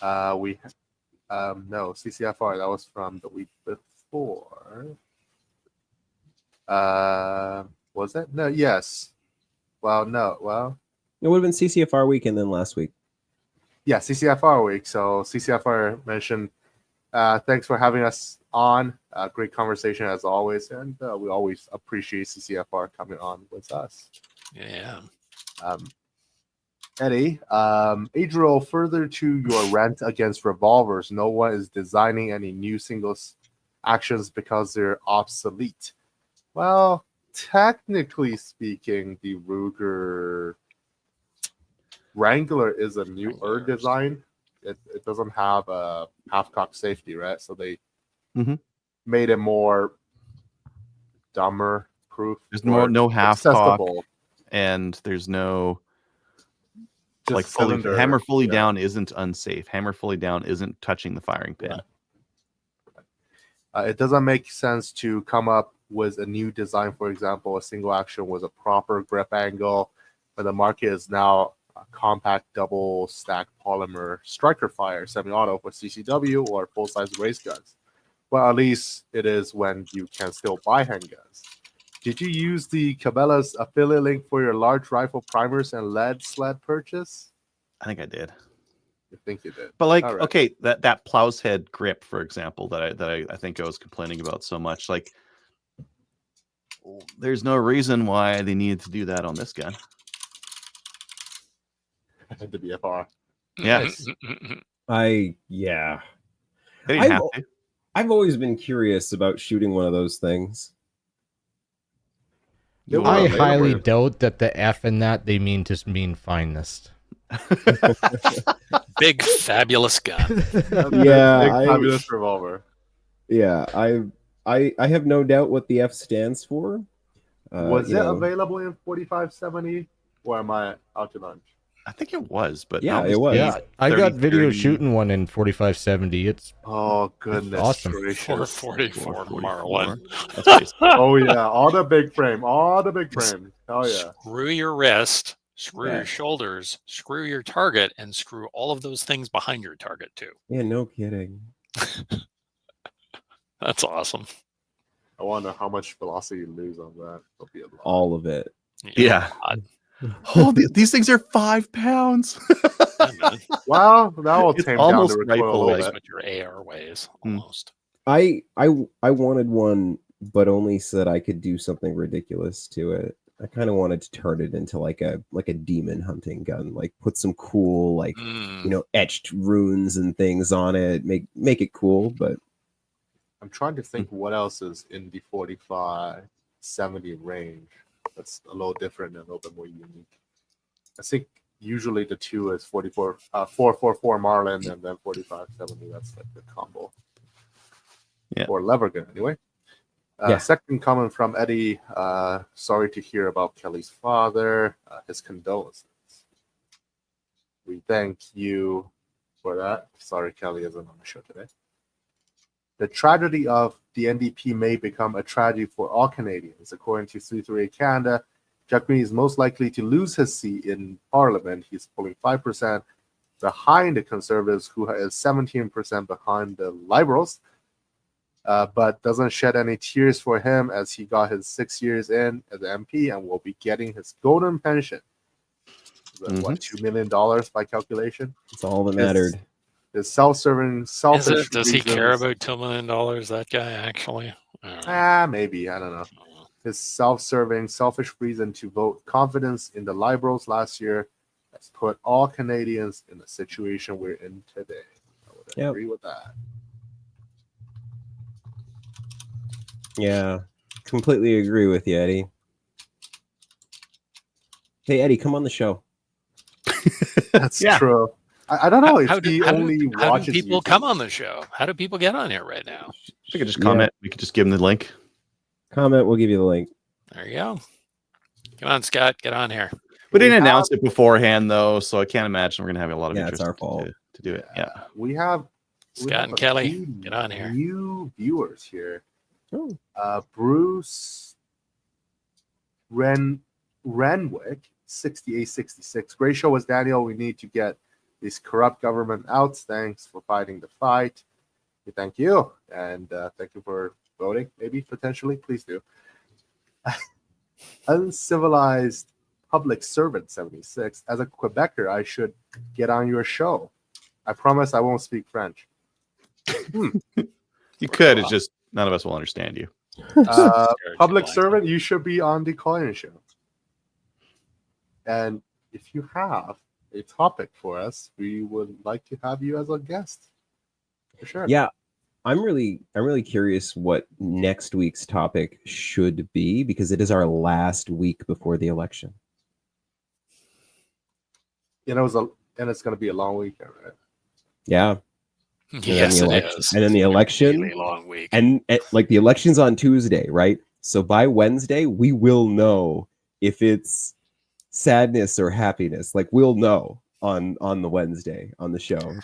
no CCFR. That was from the week before. Was it? No. Yes. Well, no. Well, It would have been CCFR week and then last week. yeah, CCFR week. So CCFR mentioned, thanks for having us on. Great conversation as always, and we always appreciate CCFR coming on with us. Yeah. Eddie, Adriel, further to your rant against revolvers, no one is designing any new singles actions because they're obsolete. Well, technically speaking, the Ruger Wrangler is a newer design. It doesn't have a half-cock safety, right? So they made it more dumber proof. There's no half cock, accessible. and there's no Just like fully cylinder, hammer fully yeah. down isn't unsafe. Hammer fully down isn't touching the firing pin. It doesn't make sense to come up with a new design. For example, a single action with a proper grip angle, but the market is now a compact double stack polymer striker fire semi-auto for CCW or full-size race guns. Well, at least it is when you can still buy handguns. Did you use the Cabela's affiliate link for your large rifle primers and lead sled purchase? I think I did. I think you did. But like, All right. okay, that plough's head grip, for example, that I think I was complaining about so much. Like, there's no reason why they needed to do that on this gun. The BFR. Yes, They didn't have to. I've always been curious about shooting one of those things. I highly doubt that the F in that they mean finest. Big fabulous gun. Yeah, Big fabulous revolver. Yeah, I have no doubt what the F stands for. Was it available in 4570, or am I out to lunch? I think it was, but Yeah, not it was. Yeah, I got 30, video 30. shooting one in 4570. It's Oh goodness Awesome. gracious. 444 Marlin. That's what he said. Oh yeah, all the big frame. Oh yeah. Screw your wrist, screw Yeah. your shoulders, screw your target, and screw all of those things behind your target too. Yeah, no kidding. That's awesome. I wonder how much velocity you lose on that. It'll be a lot. All of it. Yeah. God, Oh, these things are 5 pounds. man. Well, that will It's tame down almost the recoil a rifle-like. little That's bit. what your AR weighs Hmm. almost. I wanted one, but only so that I could do something ridiculous to it. I kind of wanted to turn it into like a demon hunting gun, like put some cool Mm. etched runes and things on it, make it cool. But I'm trying to think what else is in the 45-70 range. That's a little different and a little bit more unique. I think usually the two is 444 Marlin and then 4570. That's like the combo. Yeah. Or lever gun anyway. Yeah. Second comment from Eddie. Sorry to hear about Kelly's father. His condolences. We thank you for that. Sorry Kelly isn't on the show today. The tragedy of the NDP may become a tragedy for all Canadians. According to 338 Canada, Jack Green is most likely to lose his seat in Parliament. He's pulling 5% behind the Conservatives, who is 17% behind the Liberals. but doesn't shed any tears for him as he got his 6 years in as an MP and will be getting his golden pension. What, $2 million by calculation? It's all that mattered. His self-serving, selfish. Does he care reasons- about $2 million? That guy actually? I don't know. Maybe, I don't know. His self-serving, selfish reason to vote confidence in the Liberals last year has put all Canadians in the situation we're in today. I would Yep. agree with that. Yeah, completely agree with you, Eddie. Hey, Eddie, come on the show. That's Yeah. true. I don't know if How do he only how do watches people YouTube. come on the show? How do people get on here right now? We could just Yeah. comment. We could just give them the link. Comment, we'll give you the link. There you go. Come on, Scott, get on here. We didn't We have- announce it beforehand, though, so I can't imagine we're going to have a lot of Yeah, it's interest our fault. to do it. Yeah. We have Scott and a Kelly, few get on here. New viewers here. Oh. Bruce Renwick, 6866. Great show was Daniel. We need to get this corrupt government out. Thanks for fighting the fight. Thank you. And thank you for voting, maybe, potentially. Please do. Uncivilized Public Servant 76. As a Quebecer, I should get on your show. I promise I won't speak French. You could. It's just none of us will understand you. Public servant, you should be on the Collier Show. And if you have a topic for us, we would like to have you as a guest. For sure. Yeah, I'm really curious what next week's topic should be because it is our last week before the election. And it's going to be a long weekend, right? Yeah, Yes, the it election- is. and then the election- Really long week. and like the election's on Tuesday, right? So by Wednesday, we will know if it's sadness or happiness. Like we'll know on the Wednesday on the show.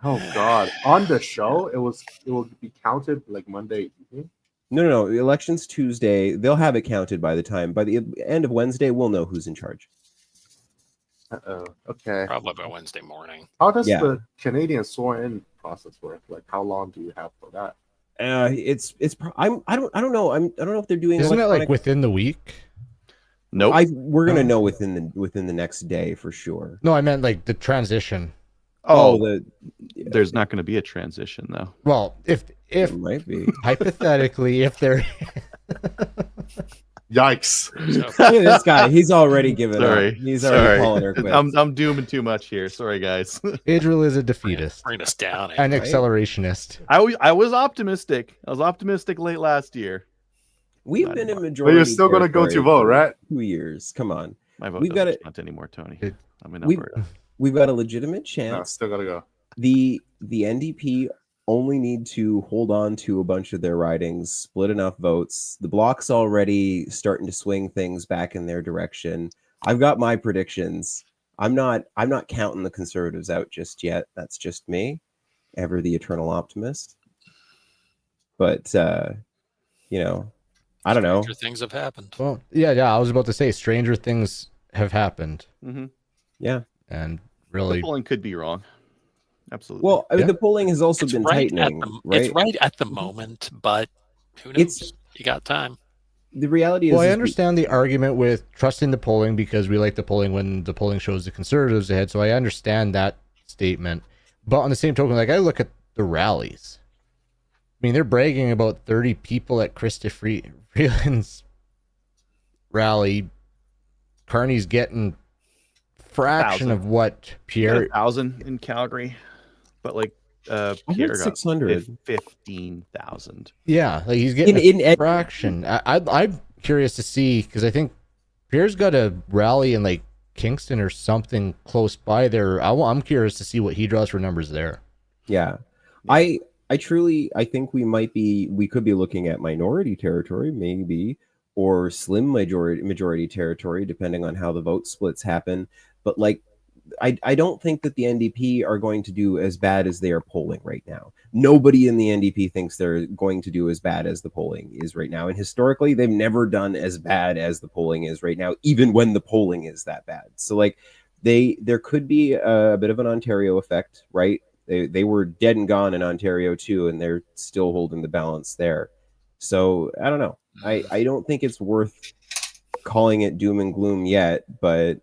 Oh God! On the show, it will be counted like Monday evening. No. The election's Tuesday. They'll have it counted by the time. By the end of Wednesday, we'll know who's in charge. Okay. Probably by Wednesday morning. How does Yeah. the Canadian swearing process work? Like, how long do you have for that? I don't know. I don't know if they're doing. Isn't it like electronic- within the week? Nope. We're gonna know within the next day for sure. No, I meant like the transition. There's not going to be a transition, though. Well, if It might be. hypothetically, if there, Yikes! So, Look at this guy. He's already given Sorry. up. He's already Sorry. calling her quits. I'm dooming too much here. Sorry, guys. Idril is a defeatist bring us down. and Right. accelerationist. I was optimistic. I was optimistic late last year. We've Not been in anymore. majority. But you're still going to go to territory vote, for right? 2 years. Come on. My vote We've doesn't got it- count anymore, Tony. It- I'm in we've- Alberta. We've got a legitimate No, chance. still got to go. The NDP only need to hold on to a bunch of their ridings, split enough votes. The Bloc's already starting to swing things back in their direction. I've got my predictions. I'm not counting the Conservatives out just yet. That's just me, ever the eternal optimist. But I don't know. Stranger things have happened. Well, yeah. I was about to say stranger things have happened, Mm-hmm. Yeah. and The really, polling could be wrong. Absolutely. Well, I mean, Yeah. the polling has also It's been right, tightening, it's right? right at the moment, but who knows? It's- You got time. The reality is, well, I is understand the argument with trusting the polling because we like the polling when the polling shows the Conservatives ahead. So I understand that statement, but on the same token, like I look at the rallies. I mean, they're bragging about 30 people at Krista Freeland's rally. Carney's getting fraction 1,000. of what Pierre. 1,000 in Calgary, but like I Pierre heard got 600. 15,000. Yeah, like he's getting In a fraction. I'm curious to see because I think Pierre's got a rally in like Kingston or something close by there. I'm curious to see what he draws for numbers there. Yeah. I think we could be looking at minority territory, maybe, or slim majority territory, depending on how the vote splits happen. But like, I don't think that the NDP are going to do as bad as they are polling right now. Nobody in the NDP thinks they're going to do as bad as the polling is right now. And historically, they've never done as bad as the polling is right now, even when the polling is that bad. So like there could be a bit of an Ontario effect, right? They were dead and gone in Ontario too, and they're still holding the balance there. So I don't know. I don't think it's worth calling it doom and gloom yet, but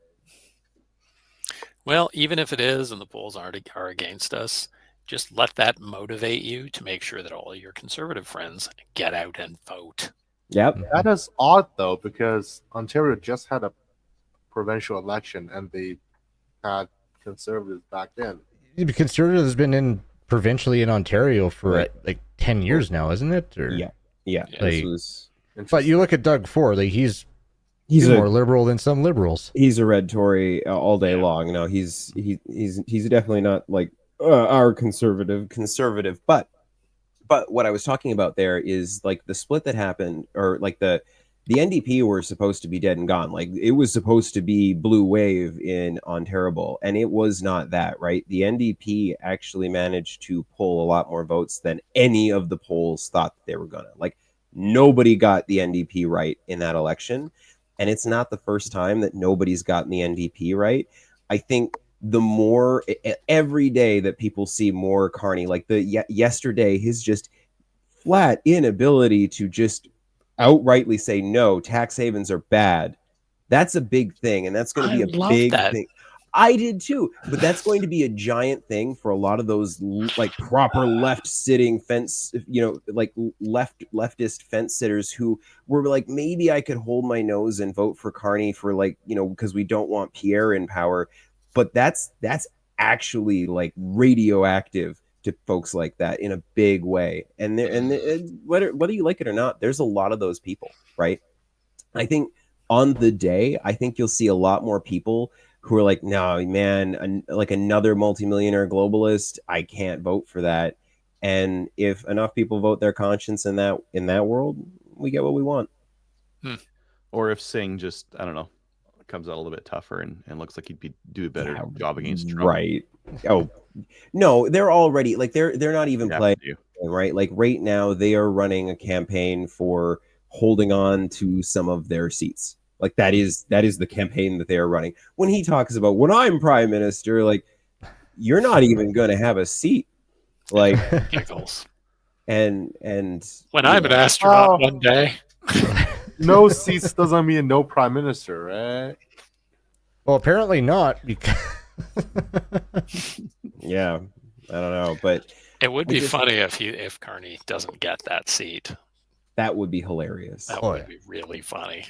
Well, even if it is and the polls are against us, just let that motivate you to make sure that all your conservative friends get out and vote. yep. That is odd though, because Ontario just had a provincial election and they had conservatives back then. The Conservative has been in provincially in Ontario for Right. like 10 years now, isn't it? Or, Yeah. Yeah. This Like- was But you look at Doug Ford, like he's he's more a liberal than some liberals. he's a red Tory all day Yeah. long. No, he's definitely not like our conservative, but what I was talking about there is like the split that happened, or like the NDP were supposed to be dead and gone. Like it was supposed to be blue wave in Ontario, and it was not that, right? The NDP actually managed to pull a lot more votes than any of the polls thought that they were gonna. Like nobody got the NDP right in that election, and it's not the first time that nobody's gotten the NDP right. I think the more every day that people see more Carney, like yesterday, his just flat inability to just outrightly say no, tax havens are bad. That's a big thing, and that's going to be I a love big that. thing. I did too, but that's going to be a giant thing for a lot of those like proper left sitting fence, like leftist fence sitters who were like, maybe I could hold my nose and vote for Carney for like, because we don't want Pierre in power. But that's actually like radioactive to folks like that in a big way. And whether you like it or not, there's a lot of those people, right? I think on the day, I think you'll see a lot more people who are like, no, man, like another multimillionaire globalist, I can't vote for that. And if enough people vote their conscience in that world, we get what we want. Or if Singh just, I don't know, comes out a little bit tougher and looks like he'd do a better job against Trump. Right. Oh, no, they're already like they're not even You'd have playing, to. right? Like right now they are running a campaign for holding on to some of their seats. Like that is the campaign that they are running. When he talks about when I'm prime minister, like you're not even going to have a seat. Like Giggles. and When I'm an astronaut Oh. one day. No seats doesn't mean no prime minister, right? Well, apparently not, because yeah, I don't know, but It would I be just- funny if Carney doesn't get that seat. that would be hilarious. That Oh, would yeah. be really funny.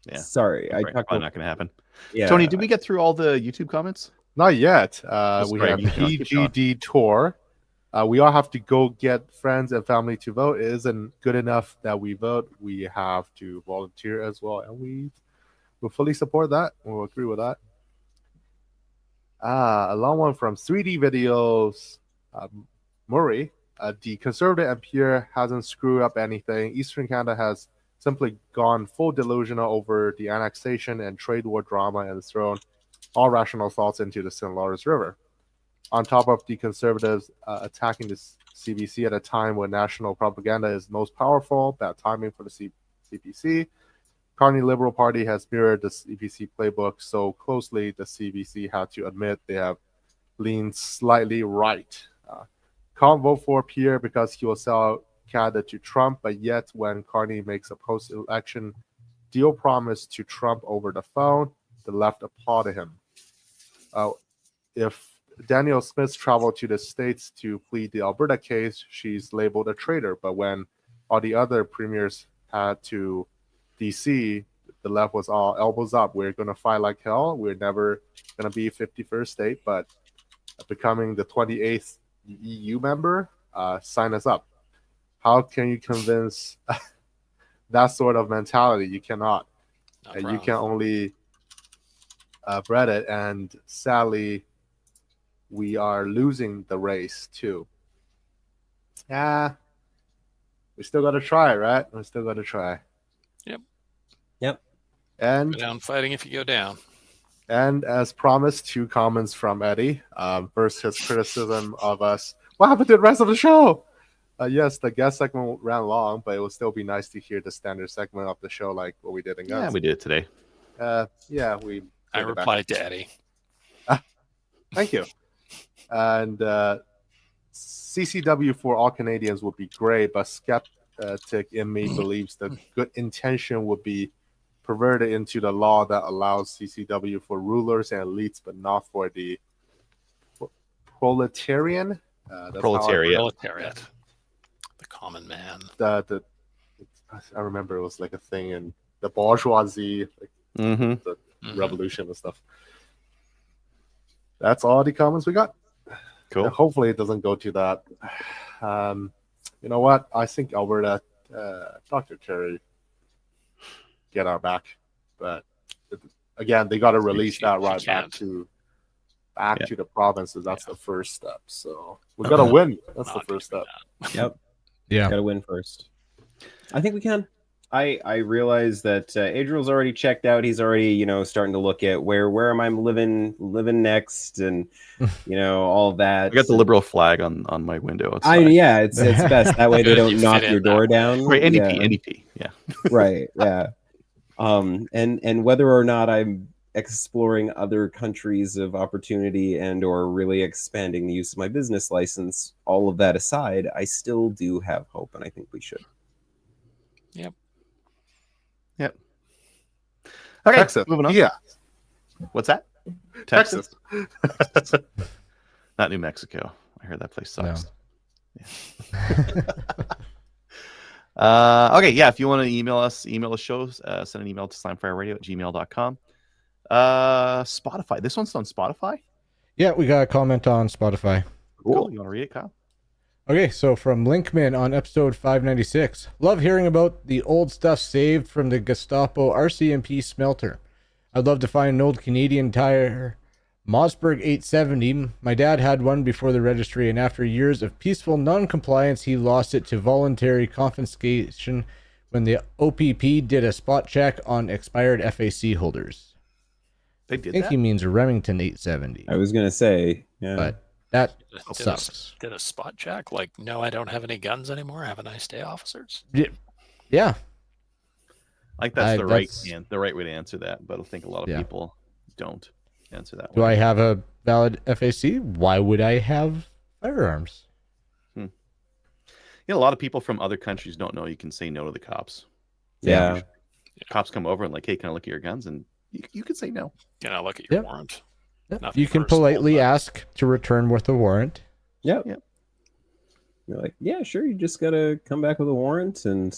Yeah. Sorry, I Probably talked not about going to happen. yeah. Tony, did we get through all the YouTube comments? Not yet. We sorry, have keep going, keep going. PGD Tour. We all have to go get friends and family to vote. It isn't good enough that we vote. We have to volunteer as well, and we will fully support that. We'll agree with that. A long one from 3D Videos. Murray, the Conservative MPR hasn't screwed up anything. Eastern Canada has simply gone full delusional over the annexation and trade war drama and thrown all rational thoughts into the St. Lawrence River. On top of the Conservatives attacking the CBC at a time when national propaganda is most powerful, bad timing for the CBC. Carney Liberal Party has mirrored the CBC playbook so closely, the CBC had to admit they have leaned slightly right. Can't vote for Pierre because he will sell Canada to Trump, but yet when Carney makes a post-election deal promise to Trump over the phone, the left applauded him. If Danielle Smith traveled to the States to plead the Alberta case, she's labeled a traitor. But when all the other premiers had to DC, the left was all elbows up. We're going to fight like hell. We're never going to be 51st state, but becoming the 28th EU member, sign us up. How can you convince that sort of mentality? You cannot. Not You wrong. can only bread it, and sadly, we are losing the race too. Yeah, we still got to try, right? We still got to try. Go And down fighting if you go down. as promised, 2 comments from Eddie. First, his criticism of us. What happened to the rest of the show? Yes, the guest segment ran long, but it would still be nice to hear the standard segment of the show, like what we did in Yeah, Guns. we did it today. Yeah, we. I did it back. replied to Eddie. Thank you. And CCW for all Canadians would be great, but skeptic in me believes the good intention would be perverted into the law that allows CCW for rulers and elites, but not for the proletarian. That's Proletariat. Proletariat. The common man. I remember it was like a thing in the bourgeoisie, like Mm-hmm. the revolution and stuff. That's all the comments we got. Cool. Hopefully it doesn't go to that. You know what? I think Alberta, Dr. Terry, get our back. But again, they got to release that right back to the provinces. That's the first step. So we got to win. That's the first step. Yep. Yeah. Got to win first. I think we can. I realize that Adriel's already checked out. He's already, starting to look at where am I living next, and all of that. I got the Liberal flag on my window. It's fine. It's best that way they don't knock your door down. Right, NDP, yeah. Right, yeah. And whether or not I'm exploring other countries of opportunity and or really expanding the use of my business license, all of that aside, I still do have hope, and I think we should. Yep. Okay, Texas. moving on. Yeah. What's that? Texas. Not New Mexico. I heard that place sucks. Okay, yeah. If you want to email the shows, send an email to slamfireradio@gmail.com. Spotify. This one's on Spotify? Yeah, we got a comment on Spotify. Cool. You want to read it, Kyle? Okay, so from Linkman on episode 596. Love hearing about the old stuff saved from the Gestapo RCMP smelter. I'd love to find an old Canadian Tire Mossberg 870. My dad had one before the registry, and after years of peaceful non-compliance, he lost it to voluntary confiscation when the OPP did a spot check on expired FAC holders. They did I think that? he means a Remington 870. I was going to say, yeah. But that Did sucks. Did a spot check? Like, no, I don't have any guns anymore. Have a nice day, officers. Yeah. I think that's that's- the right way to answer that, but I think a lot of Yeah. people don't answer that Do way. I have a valid FAC? Why would I have firearms? A lot of people from other countries don't know you can say no to the cops. Yeah. Cops come over and like, hey, can I look at your guns? And you could say no. Look at your Yep. warrant. Yep. Nothing You can personal, politely but- ask to return with a warrant. Yep. Yep. You're like, yeah, sure. You just got to come back with a warrant, and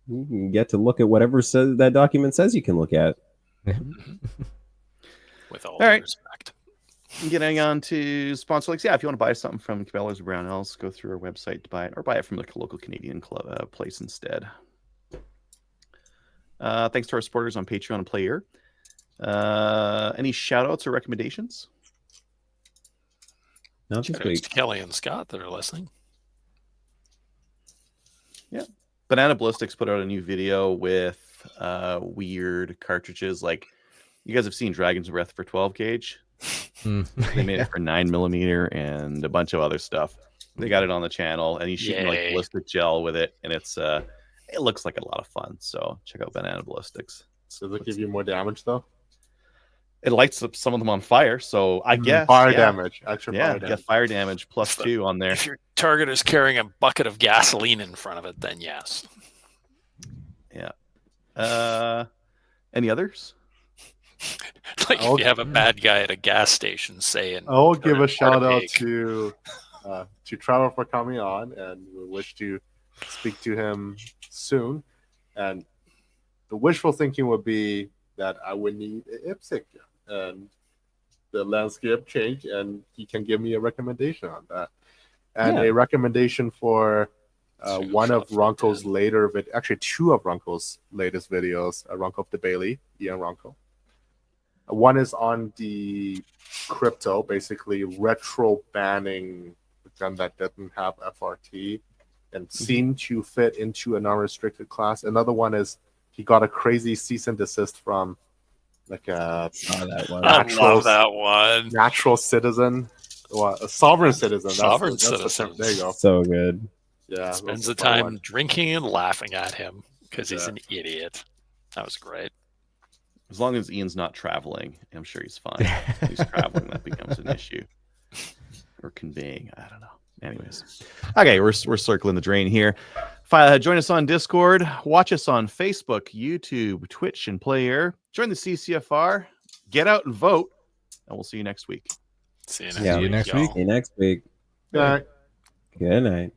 you can get to look at whatever that document says you can look at. With all All due right. respect. Getting on to sponsor links. Yeah, if you want to buy something from Cabela's or Brownells, go through our website to buy it, or buy it from like a local Canadian club, place instead. Thanks to our supporters on Patreon and Player. Any shout outs or recommendations? Not this Shout outs week. to Kelly and Scott that are listening. Banana Ballistics put out a new video with weird cartridges. Like, you guys have seen Dragon's Breath for 12 gauge. They made it for 9mm and a bunch of other stuff. They got it on the channel, and he's shooting like Yay. ballistic gel with it, and it looks like a lot of fun. So check out Banana Ballistics. Does it give you more damage though? It lights up some of them on fire, so I guess Fire yeah. damage. Extra Yeah, fire you damage. get fire damage plus 2 on there. If your target is carrying a bucket of gasoline in front of it, then yes. Any others? Like if you have a bad guy at a gas station saying, I'll give a shout out pig. to Trevor for coming on, and we wish to speak to him soon. And the wishful thinking would be that I would need an IPSC, and the landscape change, and he can give me a recommendation on that, and a recommendation for one of Ronco's later, actually 2 of Ronco's latest videos, Ronco of the Bailey, Ian Ronco. One is on the crypto, basically retro banning a gun that doesn't have FRT and seemed to fit into a non-restricted class. Another one is he got a crazy cease and desist from like a That one. I natural- love that one. natural citizen, well, a sovereign citizen. Sovereign That's the term. citizen. There you go. So good. Yeah, Spends that's the fun time one. drinking and laughing at him because he's Yeah. an idiot. That was great. As long as Ian's not traveling, I'm sure he's fine. If he's traveling, that becomes an issue. or conveying. I don't know. Anyways, okay, we're circling the drain here. Join us on Discord. Watch us on Facebook, YouTube, Twitch, and Player. Join the CCFR. Get out and vote, and we'll see you next week. See you Yeah. next week. See you next week. Yeah. Good night.